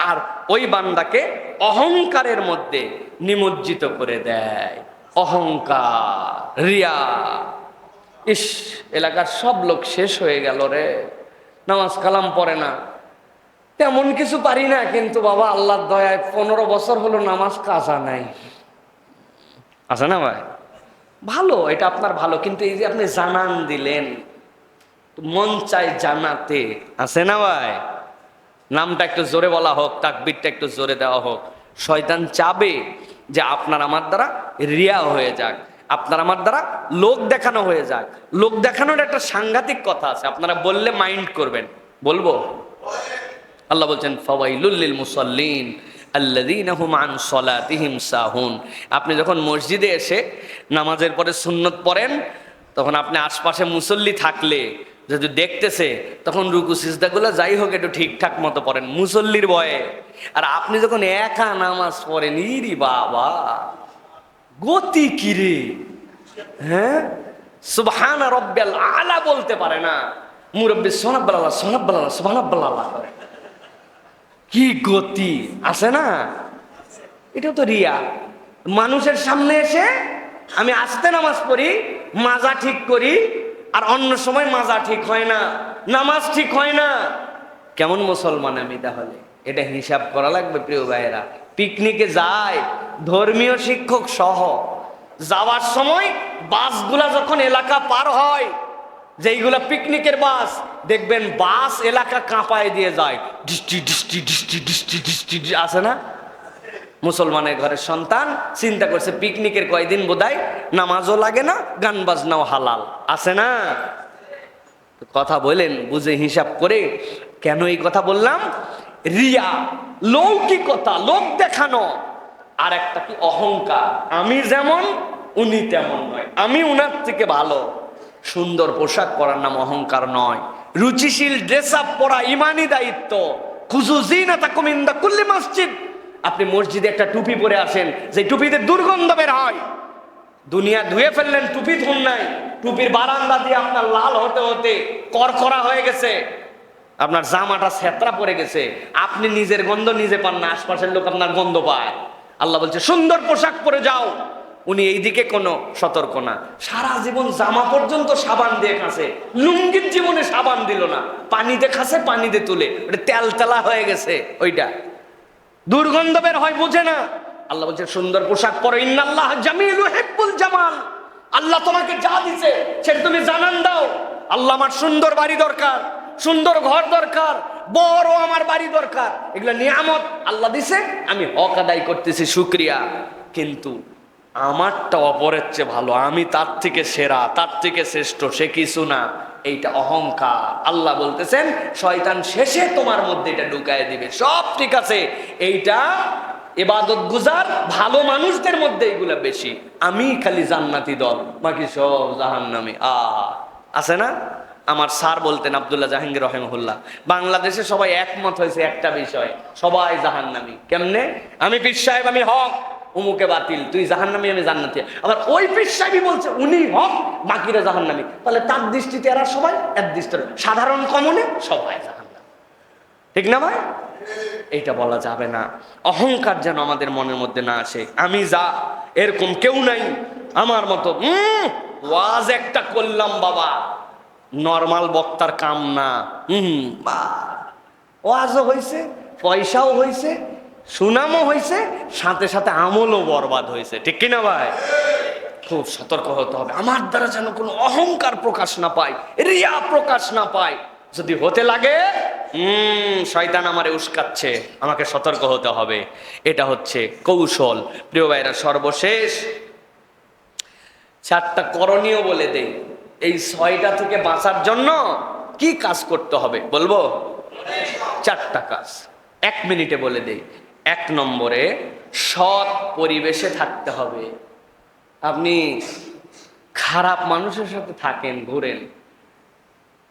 আর ওই বান্দাকে অহংকারের মধ্যে নিমজ্জিত করে দেয়। অহংকার, রিয়া। ইস, এলাকার সব লোক শেষ হয়ে গেল রে, নামাজ কালাম পড়ে না, তেমন কিছু পারি না, কিন্তু বাবা আল্লাহর দয়ায় 15 বছর হলো নামাজ কাজা নাই। আছে না ভাই? ভালো, এটা আপনার ভালো, কিন্তু এই যে আপনি জানান দিলেন, মন চাই জানাতে, আছে না ভাই? নামটা একটু জোরে বলা হোক, তাকবীরটা একটু জোরে দেওয়া হোক। শয়তান চাবে যে আপনার আমার দ্বারা রিয়া হয়ে যাক, আপনার আমার দ্বারা লোক দেখানো হয়ে যাক। লোক দেখানোর একটা সাংঘাতিক কথা আছে, আপনারা বললে মাইন্ড করবেন, বলবো? আল্লাহ বলছেন ফাওয়াইলুল লিল মুসাল্লিন আল্লাযীনা হুম আন সালাতিহিম সাহুন। আপনি যখন মসজিদে এসে নামাজের পরে সুন্নত পড়েন, তখন আপনি আশপাশে মুসল্লি থাকলে যদি দেখতেছে, তখন রুকু সিজদাগুলো যাই হোক একটু ঠিকঠাক মতো পড়েন মুসল্লির ভয়ে। আর আপনি যখন একা নামাজ পড়েন, ইরি বাবা গতি কিরে, হ্যাঁ, সুবহানা রাব্বিয়াল আলা বলতে পারে না, মুরব্বি সুবহানাল্লাহ সুবহানাল্লাহ সুবহানাল্লাহ করে। কি গতি আছে না? এটাও তো রিয়া। মানুষের সামনে এসে আমি আস্তে নামাজ পড়ি, মাজা ঠিক করি, আর অন্য সময় মাজা ঠিক হয় না, নামাজ ঠিক হয় না। কেমন মুসলমান আমি তাহলে? এটা হিসাব করা লাগবে প্রিয় ভাইয়েরা। পিকনিকে যায় ধর্মীয় শিক্ষক সহ, যাওয়ার সময় বাসগুলা যখন এলাকা পার হয়, যেইগুলা পিকনিকের বাস, দেখবেন বাস এলাকা কাঁপায় দিয়ে যায়, ডিস্টি ডিস্টি ডিস্টি ডিস্টি ডিস্টি, আছে না? মুসলমানের ঘরের সন্তান চিন্তা করছে পিকনিকের কয়দিন বোধহয় নামাজও লাগে না, গান বাজনাও হালাল, আছে না? কথা বলেন বুঝে হিসাব করে। কেন এই কথা বললাম? রিয়া, লৌকিকতা, লোক দেখানো। আর একটা কি? অহংকার। আমি যেমন উনি তেমন নয়, আমি উনার থেকে ভালো। সুন্দর পোশাক পরার নাম অহংকার নয়, রুচিশীল ড্রেস আপ পরা ইমানি দায়িত্ব। খুযু যিনাতাকুম ইনদা কুল্লি মসজিদ। আপনি মসজিদে একটা টুপি পরে আসেন, যে টুপিতে দুর্গন্ধ বের হয়, দুনিয়া ধুয়ে ফেললেন, টুপি ধুন নাই, টুপির বারান্দা দিয়ে আপনার লাল হতে হতে করকরা হয়ে গেছে, আপনার জামাটা ছেত্রা পড়ে গেছে, আপনি নিজের গন্ধ নিজে পান না, আশপাশের লোক আপনার গন্ধ পায়। আল্লাহ বলছে সুন্দর পোশাক পরে যাও। উনি এইদিকে কোনো সতর্ক না, সারা জীবন জামা পর্যন্ত সাবান দিয়ে খাসে, লুঙ্গির জীবনে সাবান দিল না, পানিতে খাসে, পানিতে তুলে, ওটা তেল তেলা হয়ে গেছে, ওইটা দুর্গন্ধ বের হয়, বুঝে না। আল্লাহ বলছে সুন্দর পোশাক পরো, ইন্নাল্লাহ জামিল ইউহিব্বুল জামাল। আল্লাহ তোমাকে যা দিছে সেটা তুমি জানান দাও। আল্লাহ আমার সুন্দর বাড়ি দরকার, সুন্দর ঘর দরকার, বড় আমার বাড়ি দরকার, এগুলো নিয়ামত আল্লাহ দিছে, আমি হক আদায় করতেছি, শুকরিয়া। কিন্তু আমারটা অপরের চেয়ে ভালো, আমি তার থেকে সেরা, তার থেকে শ্রেষ্ঠ, সে কিছু না, এইটা অহংকার। আল্লাহ বলতেছেন শয়তান শেষে তোমার মধ্যে এটা ঢুকায় দিবে। সব ঠিক আছে, এইটা ইবাদত গুজার ভালো মানুষদের মধ্যে এইগুলা বেশি, আমি খালি জান্নাতি দল, বাকি সব জাহান্নামী। আছে না? আমার স্যার বলতেন আব্দুল্লাহ জাহাঙ্গীর রহিমাহুল্লাহ, বাংলাদেশে সবাই একমত হয়েছে একটা বিষয়, সবাই জাহান্নামী। কেমনে? আমি পীর সাহেব, আমি হক, উমুকে বাতিল, তুই জাহান্নামী আমি জান্নাতি। আবার ওই পীর সাহেবই বলছে উনি হক বাকিরা জাহান্নামী। তাহলে তার দৃষ্টিতে এরা সবাই এক দৃষ্টিতে সাধারণ কমনে সবাই জাহান্নামী, ঠিক না ভাই? এইটা বলা যাবে না। অহংকার যেন আমাদের মনের মধ্যে না আসে। আমি যা, এরকম কেউ নাই আমার মতো। ওয়াজ একটা করলাম বাবা, নরমাল বক্তার কাম না। ওয়াজও হয়েছে, পয়সাও হয়েছে, সুনামও হয়েছে, সাথে সাথে আমলও বরবাদ হয়েছে, ঠিক কিনা ভাই? খুব সতর্ক হতে হবে। আমার দ্বারা যেন কোনো অহংকার প্রকাশ না পায়, রিয়া প্রকাশ না পায়। যদি হতে লাগে শয়তান আমারে উস্কাচ্ছে, আমাকে সতর্ক হতে হবে। এটা হচ্ছে কৌশল। প্রিয় ভাইরা, সর্বশেষ 4টা করণীয় বলে দেই। এই 6টা থেকে বাঁচার জন্য কি কাজ করতে হবে বলবো? 4টা কাজ 1 মিনিটে বলে দেই। 1 নম্বরে, সৎ পরিবেশে থাকতে হবে। আপনি খারাপ মানুষের সাথে থাকেন, ঘুরেন,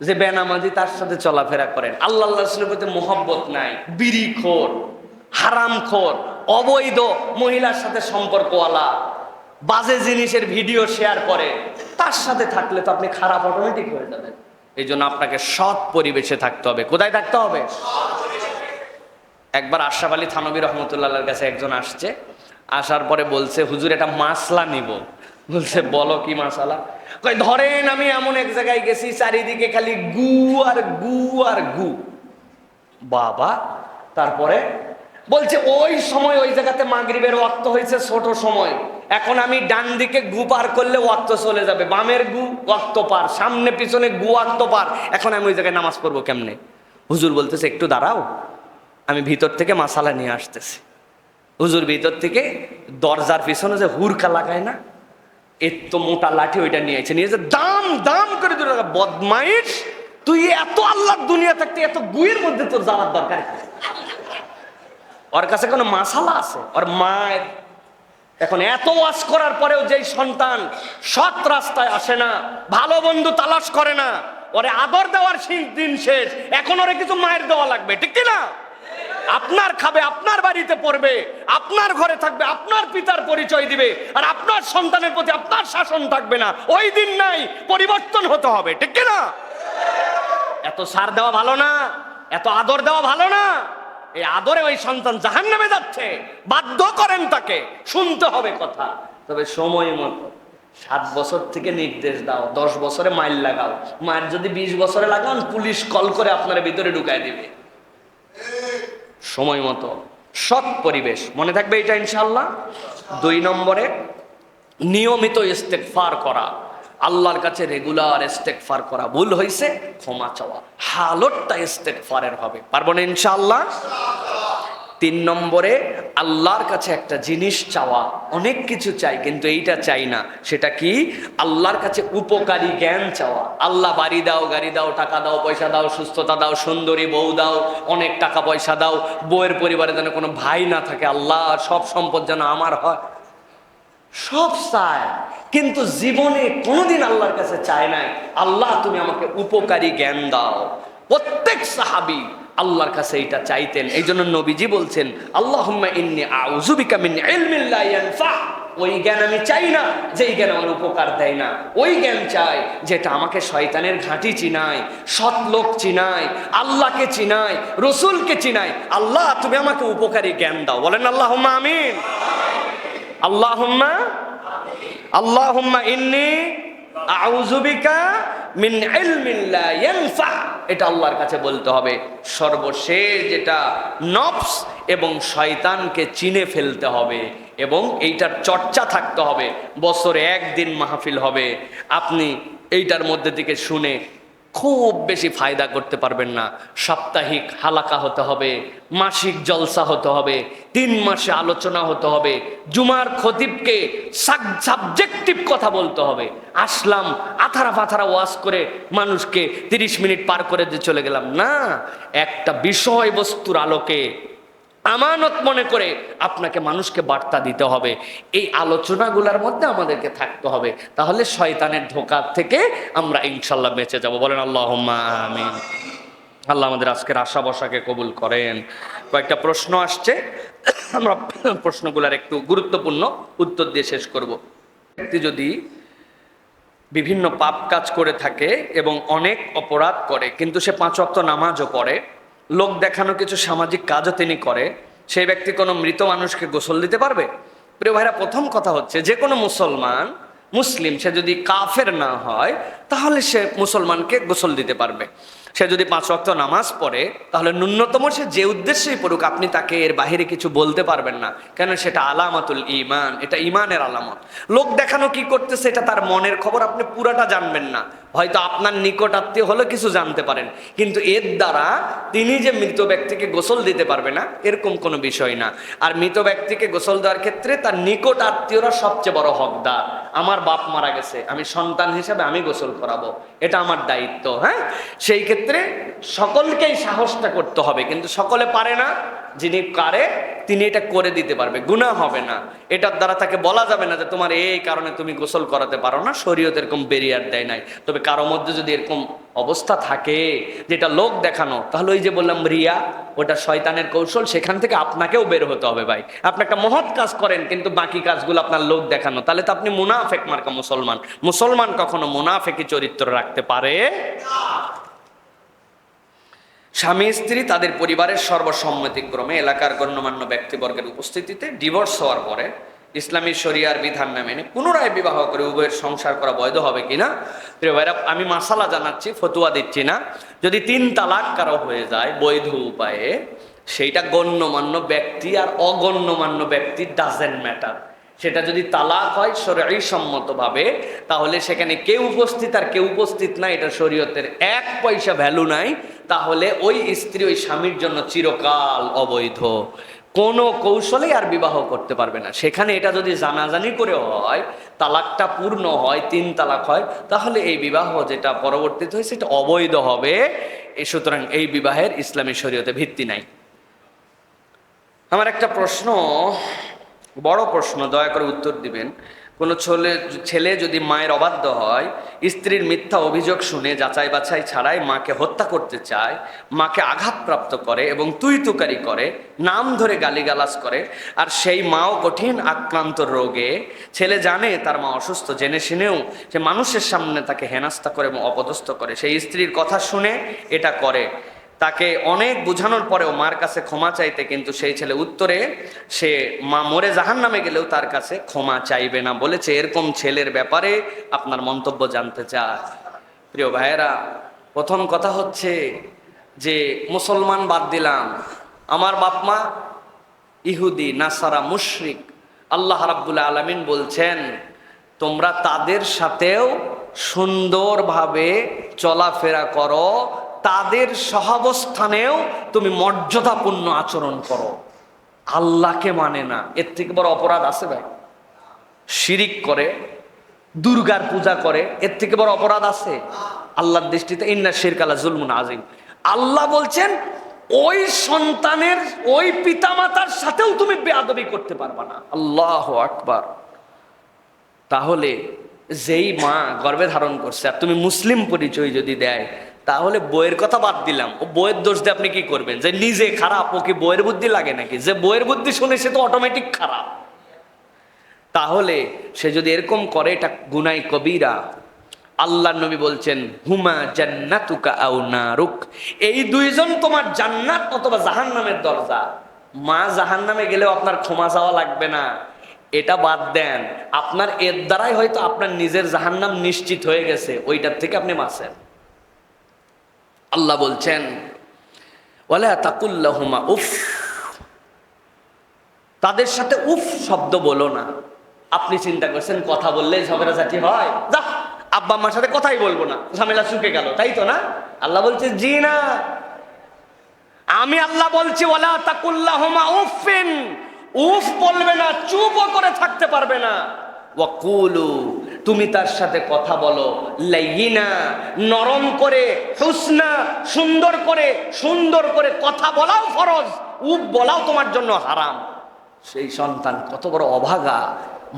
যে বেনামাজি তার সাথে চলাফেরা করেন, আল্লাহ রাসূলের প্রতি মোহব্বত নাই, বিড়িখোর, হারামখোর, অবৈধ মহিলার সাথে সম্পর্কওয়ালা, বাজে জিনিসের ভিডিও শেয়ার করে, তার সাথে থাকলে তো আপনি খারাপ অটোমেটিক হয়ে যাবেন। এই জন্য আপনাকে সৎ পরিবেশে থাকতে হবে। কোথায় থাকতে হবে? একবার আশরাফ আলী থানভী রহমতুল্লাহর কাছে একজন আসছে, আসার পরে বলছে, হুজুর এটা মাসলা নিব। বলছে, বলো কি মাসালা? কই, ধরেন আমি এমন এক জায়গায় গেছি, চারিদিকে খালি গু আর গু আর গু। বাবা, তারপরে বলছে ওই সময় ওই জায়গাতে মাগরিবের ওয়াক্ত হয়েছে, ছোট সময়, এখন আমি ডান দিকে গু পার করলে ওয়াক্ত চলে যাবে, বামের গু ওয়াক্ত পার, সামনে পিছনে গু ওয়াক্ত পার, এখন আমি ওই জায়গায় নামাজ পড়বো কেমনে? হুজুর বলতেছে, একটু দাঁড়াও, আমি ভিতর থেকে মাসালা নিয়ে আসতেছি। হুজুর ভিতর থেকে দরজার পিছনে যে হুরকা লাগায় না, এত মোটা লাঠি, ওইটা নিয়ে যে দাম দাম করে দিল। বদমাইশ, তুই এত আল্লাহর দুনিয়া থাকতে এত গুয়ের মধ্যে তোর যাওয়ার দরকার? ওর কাছে কোনো মাসালা আছে? ওর মায়ের এখন এত ওয়াজ করার পরেও যেই সন্তান সৎ রাস্তায় আসে না, ভালো বন্ধু তালাশ করে না, ওরে আদর দেওয়ার দিন শেষ, এখন ওরে কিছু মায়ের দেওয়া লাগবে, ঠিক কিনা? আপনার খাবে, আপনার বাড়িতে পড়বে, আপনার ঘরে থাকবে, আপনার পিতার পরিচয় দিবে, আর আপনার সন্তানের প্রতি আপনার শাসন থাকবে না। ওই দিন নাই, পরিবর্তন হতে হবে, ঠিক কিনা? এত সার দেওয়া ভালো না, এত আদর দেওয়া ভালো না। এই আদরে ওই সন্তান জাহান্নামে যাচ্ছে, বাধ্য করেন তাকে, শুনতে হবে কথা, তবে সময় মতো। 7 বছর থেকে নির্দেশ দাও, 10 বছরে মাইল লাগাও, মায়ের যদি 20 বছরে লাগান, পুলিশ কল করে আপনার ভিতরে ঢুকায় দিবে। সময় মতো সৎ পরিবেশ, মনে থাকবে এটা ইনশাআল্লাহ। 2 নম্বরে, নিয়মিত ইস্তেগফার করা, আল্লাহর কাছে রেগুলার ইস্তেগফার করা, ভুল হয়েছে ক্ষমা চাওয়া, হালতটা ইস্তেগফারের হবে, পারবো না ইনশাআল্লাহ। 3 নম্বরে, আল্লাহর কাছে একটা জিনিস চাওয়া, অনেক কিছু চাই কিন্তু এইটা চাই না, সেটা কি? আল্লাহর কাছে উপকারী জ্ঞান চাওয়া। আল্লাহ বাড়ি দাও, গাড়ি দাও, টাকা দাও, পয়সা দাও, সুস্থতা দাও, সুন্দরী বউ দাও, অনেক টাকা পয়সা দাও, বউয়ের পরিবারে যেন কোনো ভাই না থাকে, আল্লাহ সব সম্পদ যেন আমার হয়, সব চায়, কিন্তু জীবনে কোনোদিন আল্লাহর কাছে চায় নাই, আল্লাহ তুমি আমাকে উপকারী জ্ঞান দাও। প্রত্যেক সাহাবী আল্লাহর কাছে এটা চাইতেন। এই জন্য নবীজি বলছেন, আল্লাহুম্মা ইন্নী আউযু বিকা মিন ইলমিন লা ইয়ানফা। ওই জ্ঞান আমি চাই না যেই জ্ঞান আমার উপকার দেয় না, ওই জ্ঞান চাই যেটা আমাকে শয়তানের ঘাঁটি চিনায়, সৎ লোক চিনায়, আল্লাহকে চিনায়, রসুলকে চিনায়। আল্লাহ তুমি আমাকে উপকারী জ্ঞান দাও। বলেন আল্লাহুম্মা আমিন। আল্লাহুম্মা ইন্নী আউযু বিকা মিন ইলমিন লা ইয়ানফা, এটা আল্লাহর কাছে বলতে হবে। সর্বশেষ যেটা, নফস এবং শয়তানকে চিনে ফেলতে হবে এবং এইটার চর্চা থাকতে হবে। বছরে 1 দিন মাহফিল হবে, আপনি এইটার মধ্যে থেকে শুনে খুব বেশি ফায়দা করতে পারবেন না। সাপ্তাহিক হালাকা হতে হবে, মাসিক জলসা হতে হবে, 3 মাসে আলোচনা হতে হবে, জুমার খতিবকে সাবজেক্টিভ কথা বলতে হবে। আসলাম আথারা ফাথারা ওয়াজ করে মানুষকে 30 মিনিট পার করে দিয়ে চলে গেলাম না, একটা বিষয়বস্তুর আলোকে আমানত মনে করে আপনাকে মানুষকে বার্তা দিতে হবে। এই আলোচনাগুলোর মধ্যে আমাদেরকে থাকতে হবে, তাহলে শয়তানের ধোঁকা থেকে আমরা ইনশাল্লাহ বেঁচে যাব। বলেন আল্লাহুম্মা আমিন। আল্লাহ আমাদের আজকের আশা বসাকে কবুল করেন। কয়েকটা প্রশ্ন আসছে, আমরা প্রশ্নগুলোর একটু গুরুত্বপূর্ণ উত্তর দিয়ে শেষ করব। ব্যক্তি যদি বিভিন্ন পাপ কাজ করে থাকে এবং অনেক অপরাধ করে, কিন্তু সে 5 ওয়াক্ত নামাজও পড়ে, লোক দেখানো কিছু সামাজিক কাজও তিনি করে, সেই ব্যক্তি কোনো মৃত মানুষকে গোসল দিতে পারবে? প্রিয় ভাইরা, প্রথম কথা হচ্ছে যে কোনো মুসলিম সে যদি কাফের না হয় তাহলে সে মুসলমানকে গোসল দিতে পারবে। সে যদি 5 ওয়াক্ত নামাজ পড়ে তাহলে ন্যূনতম সে যে উদ্দেশ্যেই পড়ুক আপনি তাকে এর বাহিরে কিছু বলতে পারবেন না, কেন সেটা আলামাতুল ঈমান, এটা ঈমানের আলামত। লোক দেখানো কি করতেছে এটা তার মনের খবর, আপনি পুরাটা জানবেন না, হয়তো আপনার নিকট আত্মীয় হলে কিছু জানতে পারেন, কিন্তু এর দ্বারা তিনি যে মৃত ব্যক্তিকে গোসল দিতে পারবে না এরকম কোনো বিষয় না। আর মৃত ব্যক্তিকে গোসল দেওয়ার ক্ষেত্রে তার নিকট আত্মীয়রা সবচেয়ে বড় হকদার। আমার বাপ মারা গেছে, আমি সন্তান হিসেবে আমি গোসল করাবো, এটা আমার দায়িত্ব। হ্যাঁ, সেই ক্ষেত্রে সকলকেই সাহসটা করতে হবে, কিন্তু সকলে পারে না, যিনি পারে তিনি এটা করে দিতে পারবে, গুনাহ হবে না। এটার দ্বারা তাকে বলা যাবে না যে তোমার এই কারণে তুমি গোসল করাতে পারো না, শরীয়ত এরকম বেরিয়ার দেয় নাই। তবে কারো মধ্যে যদি এরকম অবস্থা থাকে যেটা লোক দেখানো, তাহলে ওই যে বললাম রিয়া, ওটা শয়তানের কৌশল, সেখান থেকে আপনাকেও বের হতে হবে। ভাই, আপনি একটা মহৎ কাজ করেন কিন্তু বাকি কাজগুলো আপনার লোক দেখানো, তাহলে তো আপনি মুনাফেক মার্কা মুসলমান। মুসলমান কখনো মুনাফেকি চরিত্র রাখতে পারে? স্বামী স্ত্রী তাদের পরিবারের সর্বসম্মতিক্রমে এলাকার গণ্যমান্য ব্যক্তিবর্গের উপস্থিতিতে ডিভোর্স হওয়ার পরে ইসলামী শরিয়ার বিধান না মেনে পুনরায় বিবাহ করে উভয়ের সংসার করা বৈধ হবে কিনা? প্রিয় ভাইরা, আমি মাসালা জানাচ্ছি, ফতুয়া দিচ্ছি না। যদি 3 তালাক কারো হয়ে যায় বৈধ উপায়ে, সেইটা গণ্যমান্য ব্যক্তি আর অগণ্যমান্য ব্যক্তি ডাজেন্ট ম্যাটার। সেটা যদি তালাক হয় শরঈ সম্মতভাবে, তাহলে সেখানে কেউ উপস্থিত আর কেউ উপস্থিত না, এটা শরীয়তের 1 পয়সা ভ্যালু নাই। তাহলে ওই স্ত্রী ওই স্বামীর জন্য চিরকাল অবৈধ, কোনো কৌশলেই আর বিবাহ করতে পারবে না। সেখানে এটা যদি জানাজানি করে হয়, তালাকটা পূর্ণ হয়, 3 তালাক হয়, তাহলে এই বিবাহ যেটা পরবর্তীতে হয় সেটা অবৈধ হবে। সুতরাং এই বিবাহের ইসলামী শরীয়তে ভিত্তি নাই। আমার একটা প্রশ্ন, বড় প্রশ্ন, দয়া করে উত্তর দিবেন। কোনো ছেলে যদি মায়ের অবাধ্য হয়, স্ত্রীর মিথ্যা অভিযোগ শুনে যাচাই বাছাই ছাড়াই মাকে হত্যা করতে চায়, মাকে আঘাতপ্রাপ্ত করে এবং তুই-তুকারি করে, নাম ধরে গালিগালাজ করে, আর সেই মাও কঠিন আক্রান্ত রোগে, ছেলে জানে তার মা অসুস্থ, জেনে শুনেও সে মানুষের সামনে তাকে হেনস্থা করে এবং অপদস্থ করে, সেই স্ত্রীর কথা শুনে এটা করে, তাকে অনেক বোঝানোর পরেও মার কাছে ক্ষমা চাইতে, কিন্তু সেই ছেলে উত্তরে সে মা মরে জাহান্নামে গেলেও তার কাছে ক্ষমা চাইবে না বলেছে। এরকম ছেলের ব্যাপারে আপনার মন্তব্য জানতে চায়। প্রিয় ভাইয়েরা, প্রথম কথা হচ্ছে যে মুসলমান বাদ দিলাম, আমার বাপ মা ইহুদি, নাসারা, মুশরিক, আল্লাহ রাব্বুল আলামিন বলছেন তোমরা তাদের সাথেও সুন্দরভাবে চলাফেরা করো, তাদের সহাবস্থানেও তুমি মর্যাদাপূর্ণ আচরণ করো। আল্লাহকে মানে না, এর থেকে বড় অপরাধ আছে ভাই? শিরিক করে, দুর্গার পূজা করে, এর থেকে বড় অপরাধ আছে? আল্লাহর দৃষ্টিতে ইন্না শিরকালা জুলমুন আযীম। আল্লাহ বলছেন ওই সন্তানের, ওই পিতামাতার সাথেও তুমি বেয়াদবি করতে পারবা না। আল্লাহু আকবার। তাহলে যেই মা গর্ভে ধারণ করছে আর তুমি মুসলিম পরিচয় যদি দেয়, তাহলে বইয়ের কথা বাদ দিলাম, ও বইয়ের দোষ দিয়ে আপনি কি করবেন? যে নিজে খারাপ, ও কি বইয়ের বুদ্ধি লাগে নাকি? যে বইয়ের বুদ্ধি শুনে সে তো অটোমেটিক খারাপ। তাহলে সে যদি এরকম করে এটা গুনাহ কবিরা। আল্লাহ নবী বলছেন হুমা জান্নাতুকা আও নারুক, এই দুইজন তোমার জান্নাত অথবা জাহান্নামের দরজা। মা জাহান্নামে গেলেও আপনার ক্ষমা চাওয়া লাগবে না, এটা বাদ দেন, আপনার এর দ্বারাই হয়তো আপনার নিজের জাহান্নাম নিশ্চিত হয়ে গেছে, ওইটার থেকে আপনি বাঁচেন। আল্লাহ বলছেন ওয়ালা তাকুল্লাহুমা উফ, তাদের সাথে উফ শব্দ বলো না। আপনি চিন্তা করছেন কথা বললে ঝগড়াঝাটি হয়, যা আব্বা আম্মার সাথে কথাই বলবো না, ঝামেলা চুকে গেল, তাই তো না? আল্লাহ বলছে জি না, আমি আল্লাহ বলছি ওয়ালা তাকুল্লাহুমা উফিন, উফ বলবে না, চুপও করে থাকতে পারবে না। ওয়াকুলু, তুমি তার সাথে কথা বলো লাইয়িনা, নরম করে, হুসনা, সুন্দর করে। সুন্দর করে কথা বলাও ফরজ, উফ বলাও তোমার জন্য হারাম। সেই সন্তান কত বড় অভাগা,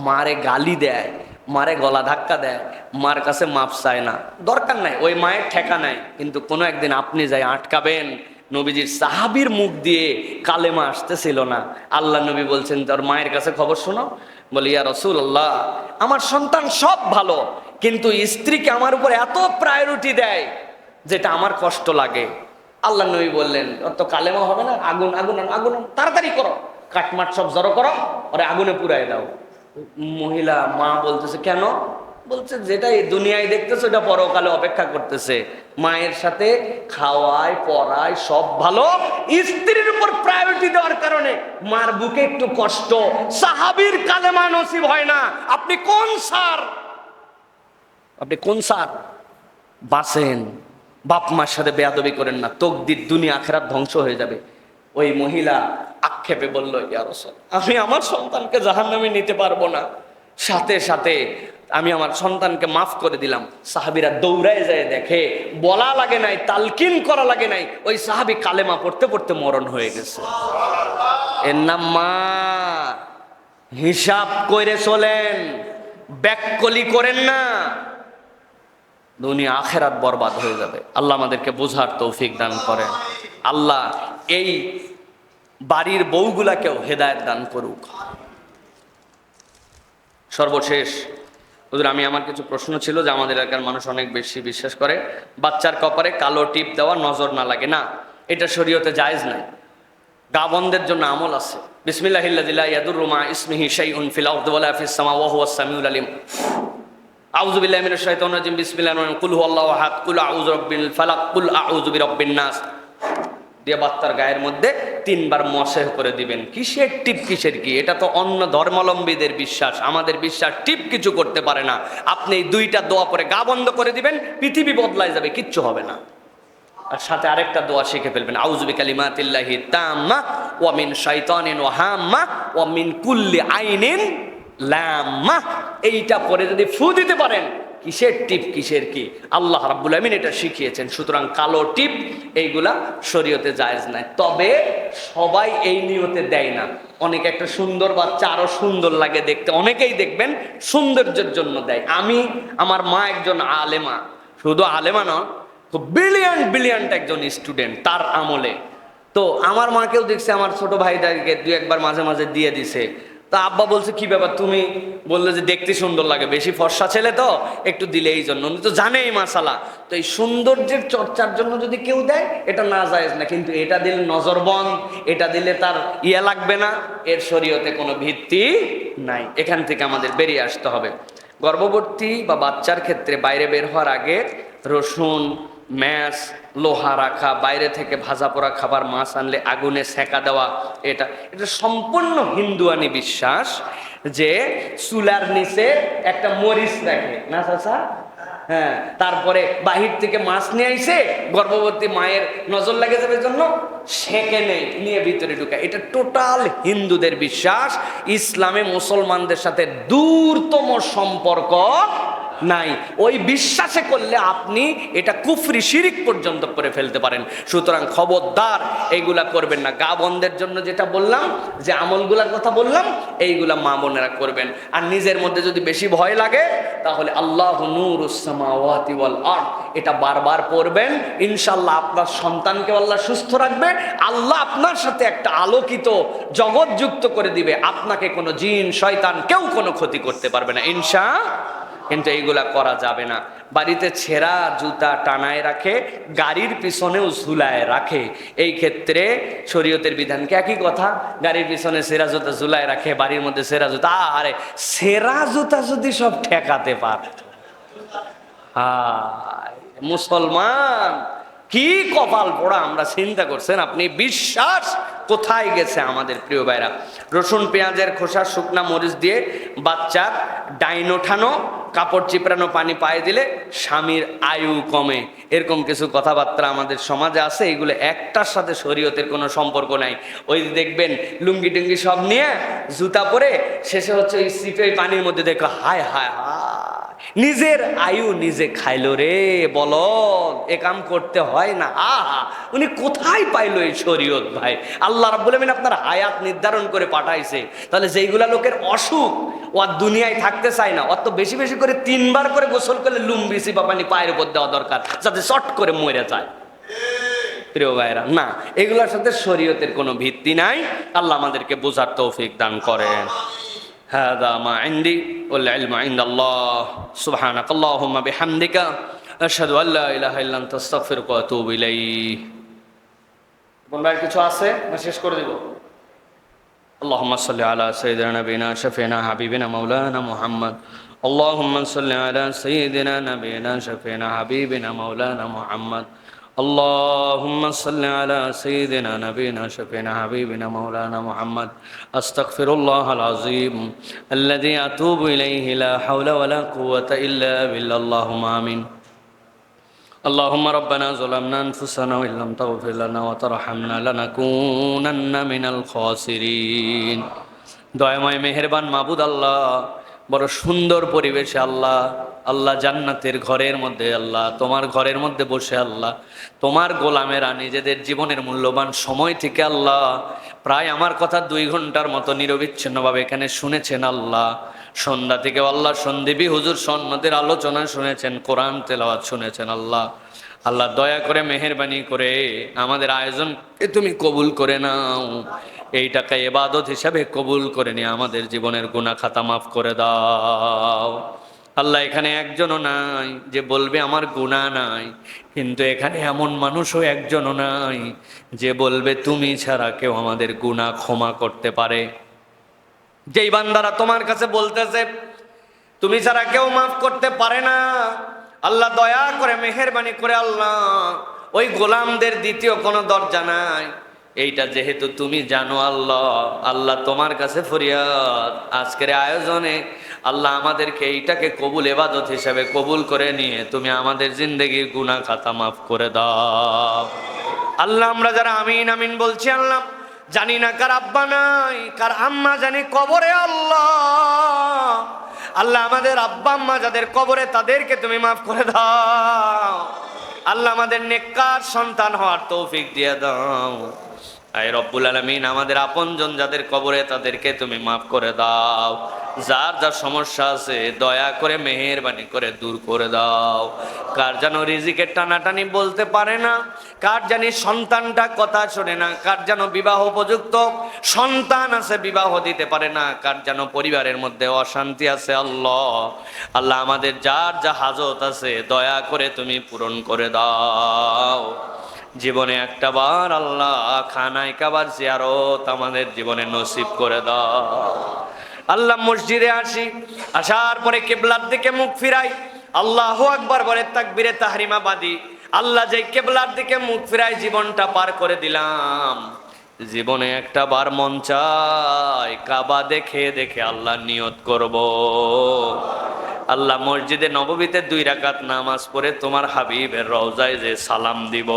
মারে গালি দেয়, মারে গলা ধাক্কা দেয়, মার কাছে মাপ চায় না। দরকার নাই, ওই মায়ের ঠেকা নাই, কিন্তু কোনো একদিন আপনি যাই আটকাবেন, নবীজির সাহাবীর মুখ দিয়ে কালেমা আসতেছিল না। আল্লাহ নবী বলছেন তোর মায়ের কাছে খবর শোনো। বলি ইয়া রাসূলুল্লাহ, আমার সন্তান সব ভালো, কিন্তু স্ত্রীকে আমার উপর এত প্রায়োরিটি দেয় যেটা আমার কষ্ট লাগে। আল্লাহ নবী বললেন ওর তো কালেমা হবে না, আগুন আগুন আগুন, তাড়াতাড়ি করো, কাঠমাট সব জড়ো করো, ওরে আগুনে পুরাই দাও। মহিলা মা বলতেছে কেন? বলছে যেটা এই দুনিয়ায় দেখতেছে ওটা পরকালে অপেক্ষা করতেছে। মায়ের সাথে খাওয়ায় পড়ায় সব ভালো, স্ত্রীর উপর প্রায়োরিটি দেওয়ার কারণে মার বুকে একটু কষ্ট। সাহাবীর কালেমা নসিব হয় না। আপনি কোন স্যার? আপনি কোন স্যার? বাঁচেন, বাপ মার সাথে বেয়াদবি করেন না, তকদির দুনিয়া আখিরাত ধ্বংস হয়ে যাবে। ওই মহিলা আক্ষেপে বলল ইয়া রাসূল, আমি আমার সন্তানকে জাহান্নামে নিতে পারবো না, সাথে সাথে আমি আমার সন্তানকে মাফ করে দিলাম। সাহাবীরা দৌড়ায় যায় দেখে, বলা লাগে নাই, তালকিন করা লাগে নাই, ওই সাহাবী কালেমা পড়তে পড়তে মরণ হয়ে গেছে। এর নাম মা। হিসাব করে চলেন, ব্যাককলি করেন না, দুনিয়া আখেরাত বরবাদ হয়ে যাবে। আল্লাহ আমাদেরকে বোঝার তৌফিক দান করেন। আল্লাহ এই বাড়ির বউগুলাকেও হেদায়েত দান করুক। সর্বশেষ হুজুর, আমার কিছু প্রশ্ন ছিল যে আমাদের এলাকার মানুষ অনেক বেশি বিশ্বাস করে বাচ্চার কপালে কালো টিপ দেওয়া নজর না লাগে, না, এটা শরীয়তে জায়েজ নাই। গাবনদের জন্য আমল আছে। বিসমিল্লাহিল্লাযী লা ইয়াদুররু মা ইসমিহি শাইউন ফিল আরদি ওয়ালা ফিস সামা ওয়া হুয়াস সামিউল আলিম। আউযু বিল্লাহি মিনাশ শাইতানির রাজিম। বিসমিল্লাহির রহমানির রহিম। কুল হুয়াল্লাহু আহাদ, কুল আউযু বিরাব্বিল ফালাক, কুল আউযু বিরাব্বিন নাস দিয়ে বাচ্চার গায়ের মধ্যে 3 বার মসহ করে দিবেন। কিসের টিপ, কিসের কি? এটা তো অন্য ধর্মাবলম্বীদের বিশ্বাস, আমাদের বিশ্বাস টিপ কিছু করতে পারে না। আপনি এই 2টা দোয়া পরে গা বন্ধ করে দিবেন, পৃথিবী বদলায় যাবে, কিচ্ছু হবে না। আর সাথে আরেকটা দোয়া শিখে ফেলবেন, আউযু বিকালিমাতিল্লাহি তাম্মা ওয়া মিন শাইতানিন ওয়া হাম্মা ওয়া মিন কুল্লি আইনিন লাম্মা। এইটা পরে যদি ফু দিতে পারেন, কিসের টিপ কিসের কি, আল্লাহ রাব্বুল আমিন এটা শিখিয়েছেন। সুতরাং কালো টিপ এইগুলা শরীয়তে জায়েজ নাই। তবে সবাই এই নিয়তে দেয় না। অনেক একটা সুন্দর বাচ্চা আরো সুন্দর লাগে দেখতে, অনেকেই দেখবেন সৌন্দর্যের জন্য দেয়। আমার মা একজন আলেমা, শুধু আলেমা নয়, খুব ব্রিলিয়ান্ট একজন স্টুডেন্ট তার আমলে। তো আমার মাকেও দেখছে আমার ছোট ভাইদেরকে 2-1 বার মাঝে মাঝে দিয়ে দিছে। তা আব্বা বলছে কি ব্যাপার, তুমি বললে যে দেখতে সুন্দর লাগে, বেশি ফর্সা ছেলে তো একটু দিলে, এই জন্য। উনি তো জানে এই মাসালা। তো এই সৌন্দর্যের চর্চার জন্য যদি কেউ দেয় এটা না জায়েজ না, কিন্তু এটা দিলে নজরবন্দ, এটা দিলে তার লাগবে না, এর শরীয়তে কোনো ভিত্তি নাই। এখান থেকে আমাদের বেরিয়ে আসতে হবে। গর্ভবতী বা বাচ্চার ক্ষেত্রে বাইরে বের হওয়ার আগে রসুন, ম্যাশ, লোহা রাখা, বাইরে থেকে ভাজা পোড়া খাবার, মাছ আনলে আগুনে সেকা দেওয়া, এটা সম্পূর্ণ হিন্দুয়ানি বিশ্বাস যে চুলার নিচে একটা মরিচ রাখে না চাচা, হ্যাঁ, তারপরে বাহির থেকে মাছ নিয়ে আইসে গর্ভবতী মায়ের নজর লাগে যাবে জন্য সেকে নিয়ে ভিতরে ঢুকায়। এটা টোটাল হিন্দুদের বিশ্বাস। ইসলামে মুসলমানদের সাথে দূরতম সম্পর্ক নাই। ওই বিশ্বাসে করলে আপনি এটা কুফরি শিরিক পর্যন্ত করে ফেলতে পারেন। সুতরাং খবরদার এইগুলা করবেন না। গা বন্ধের জন্য যেটা বললাম, যে আমলগুলার কথা বললাম, এইগুলা মা বোনেরা করবেন। আর নিজের মধ্যে যদি বেশি ভয় লাগে তাহলে আল্লাহু নূরুস সামাওয়াতি ওয়াল আরদ, এটা বারবার পড়বেন। ইনশাআল্লাহ আপনার সন্তানকে আল্লাহ সুস্থ রাখবে। আল্লাহ আপনার সাথে একটা আলোকিত জগৎ যুক্ত করে দিবে। আপনাকে কোনো জিন শয়তান কেউ কোনো ক্ষতি করতে পারবে না ইনশাআল্লাহ। কিন্তু এইগুলা করা যাবে না। বাড়িতে ছেঁড়া জুতা টানায় রাখে, গাড়ির পিছনেও ঝুলায় রাখে। এই ক্ষেত্রে শরীয়তের বিধানকে একই কথা। গাড়ির পিছনে ছেঁড়া জুতা ঝুলায় রাখে, বাড়ির মধ্যে ছেঁড়া জুতা, আরে ছেঁড়া জুতা যদি সব ঠেকাতে পারত, মুসলমান কি কপাল পোড়া আমরা চিন্তা করছেন আপনি? বিশ্বাস কোথায় গেছে আমাদের প্রিয় ভাইরা? রসুন পেঁয়াজের খোসা, শুকনা মরিচ দিয়ে বাচ্চার ডাইন ওঠানো, কাপড় চিপড়ানো, পানি পায়ে দিলে স্বামীর আয়ু কমে, এরকম কিছু কথাবার্তা আমাদের সমাজে আছে। এগুলো একটার সাথে শরীয়তের কোনো সম্পর্ক নাই। ওই দেখবেন লুঙ্গি টুঙ্গি সব নিয়ে জুতা পরে শেষে হচ্ছে ওই সিপে পানির মধ্যে দেখো, হায় হায় হায়, নিজের আয়ু নিজে খাইলো রে, বলো এ কাম করতে হয় না। আহা, উনি কোথায় পাইলো এই শরীয়ত ভাই? আল্লাহ রাব্বুল আমিন আপনার হায়াত নির্ধারণ করে পাঠাইছে। তাহলে যেইগুলা লোকের অসুখ, ও আর দুনিয়ায় থাকতে চায় না, অত বেশি বেশি করে 3 বার করে গোসল করলে লুম্বি সিপা পানি পায়ের উপর দেওয়া দরকার, যাতে চট করে মরে যায়। প্রিয় ভাইরা, না, এগুলোর সাথে শরীয়তের কোনো ভিত্তি নাই। আল্লাহ আমাদেরকে বোঝার তৌফিক দান করেন। হাদা মা ইনদি ওয়াল ইলমু ইনদাল্লাহ। সুবহানাকাল্লাহুম্মা বিহামদিকা আশহাদু আল্লা ইলাহা ইল্লা আনতা আস্তাগফিরুকা ওয়া আতুবু ইলাইক। কোন ভাই কিছু আছে না শেষ করে দিব? اللهم صل على سيدنا نبينا شفينا حبيبنا مولانا محمد. اللهم صل على سيدنا نبينا شفينا حبيبنا مولانا محمد. اللهم صل على سيدنا نبينا شفينا حبيبنا مولانا محمد. أستغفر الله العظيم الذي أتوب إليه لا حول ولا قوة إلا بالله. اللهم آمين. اللهم ربنا ظلمنا أنفسنا وإن لم تغفر لنا وترحمنا لنكونن من الخاسرين. দয়াময় মেহেরবান মাবুদ আল্লাহ, বড় সুন্দর পরিবেশে আল্লাহ, আল্লাহ জান্নাতের ঘরের মধ্যে আল্লাহ, তোমার ঘরের মধ্যে বসে আল্লাহ, তোমার গোলামেরা নিজেদের জীবনের মূল্যবান সময় থেকে আল্লাহ প্রায় আমার কথা 2 ঘন্টার মতো নিরবিচ্ছিন্নভাবে এখানে শুনেছেন আল্লাহ। সন্ধ্যা থেকে আল্লাহ সন্দীপী হুজুর সন্ন্যতের আলোচনা শুনেছেন, কোরআন তেলাওয়াত শুনেছেন আল্লাহ। আল্লাহ দয়া করে মেহেরবানি করে আমাদের আয়োজনকে তুমি কবুল করে নাও। এই টাকা ইবাদত হিসাবে কবুল করে নিয়ে আমাদের জীবনের গুনাহ খাতা মাফ করে দাও আল্লাহ। এখানে একজনও নাই যে বলবে আমার গুনাহ নাই, কিন্তু এখানে এমন মানুষও একজনও নাই যে বলবে তুমি ছাড়া কেউ আমাদের গুনাহ ক্ষমা করতে পারে। যেই বান্দারা তোমার কাছে বলতেছে তুমি ছাড়া কেউ মাফ করতে পারে না, আল্লাহ দয়া করে মেহেরবানি করে আল্লাহ ওই গোলামদের দ্বিতীয় কোনো দরজা নাই, এইটা যেহেতু তুমি জানো আল্লাহ, আল্লাহ তোমার কাছে ফরিয়াদ আজকের আয়োজনে আল্লাহ আমাদেরকে এইটাকে কবুল ইবাদত হিসাবে কবুল করে নিয়ে তুমি আমাদের জিন্দেগির গুনাহ খাতা মাফ করে দাও আল্লাহ। আমরা যারা আমিন আমিন বলছি আল্লাহ, জানি না কার আব্বা নাই কার আম্মা জানি কবরে আল্লাহ, আল্লাহ আমাদের আব্বা আম্মা যাদের কবরে তাদেরকে তুমি মাফ করে দাও আল্লাহ। আমাদের নেককার সন্তান হওয়ার তৌফিক দিয়ে দাও আয় রব্বুল আলামিন। আমাদের আপনজন যাদের কবরে তাদেরকে তুমি মাফ করে দাও। যার যার সমস্যা আছে দয়া করে মেহেরবানি করে দূর করে দাও। কার যেন রিজিকের টানাটানি বলতে পারে না, কার জানি সন্তানটা কথা শোনে না, কার যেন বিবাহ উপযুক্ত সন্তান আছে বিবাহ দিতে পারে না, কার যেন পরিবারের মধ্যে অশান্তি আছে আল্লাহ, আল্লাহ আমাদের যার যা হাজত আছে দয়া করে তুমি পূরণ করে দাও। জীবনে একটা বার আল্লাহ খানায় কাবার জিয়ারত আমাদের জীবনে নসিব করে দাও আল্লাহ। মসজিদে আসি, আসার পরে কিবলার দিকে মুখ ফিরাই, আল্লাহু আকবার বলে তাকবীরে তাহরিমা বাদি আল্লাহ যেই কিবলার দিকে মুখ ফিরাই জীবনটা পার করে দিলাম। জীবনে একটা বার মন চায় কাবা দেখে দেখে আল্লাহ নিয়ত করব আল্লাহ মসজিদে নববীতে 2 রাকাত নামাজ পড়ে তোমার হাবিবের রওজায় যে সালাম দিব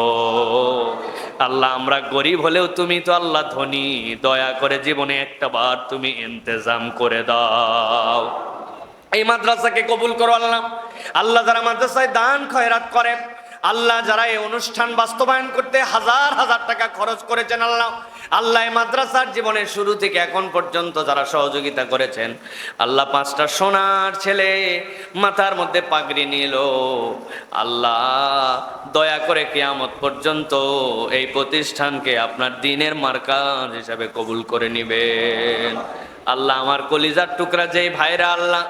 আল্লাহ। আমরা গরিব হলেও তুমি তো আল্লাহ ধনী, দয়া করে জীবনে একটা বার তুমি ইন্তজাম করে দাও। এই মাদ্রাসাকে কবুল করো আল্লাহ। আল্লাহ যারা মাদ্রাসায় দান খয়রাত করে আল্লাহ, যারা এই অনুষ্ঠান বাস্তবায়ন করতে হাজার হাজার টাকা খরচ করেছেন আল্লাহ, আল্লাহ এই মাদ্রাসার জীবনের শুরু থেকে এখন পর্যন্ত যারা সহযোগিতা করেছেন আল্লাহ, 5টা সোনার ছেলে মাথার মধ্যে পাগড়ি নিল আল্লাহ, দয়া করে কিয়ামত পর্যন্ত এই প্রতিষ্ঠানকে আপনার দ্বীনের মার্কাজ হিসাবে কবুল করে নিবেন আল্লাহ। আমার কলিজার টুকরা যেই ভাইরা আল্লাহ,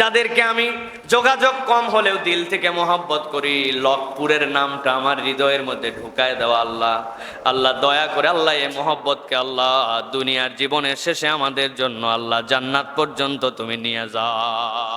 যাদেরকে আমি যোগাযোগ কম হলেও দিল থেকে মহব্বত করি, লকপুরের নামটা আমার হৃদয়ের মধ্যে ঢুকায় দেওয়া আল্লাহ, আল্লাহ দয়া করে আল্লাহ এই মহব্বতকে আল্লাহ দুনিয়ার জীবনের শেষে আমাদের জন্য আল্লাহ জান্নাত পর্যন্ত তুমি নিয়ে যাও।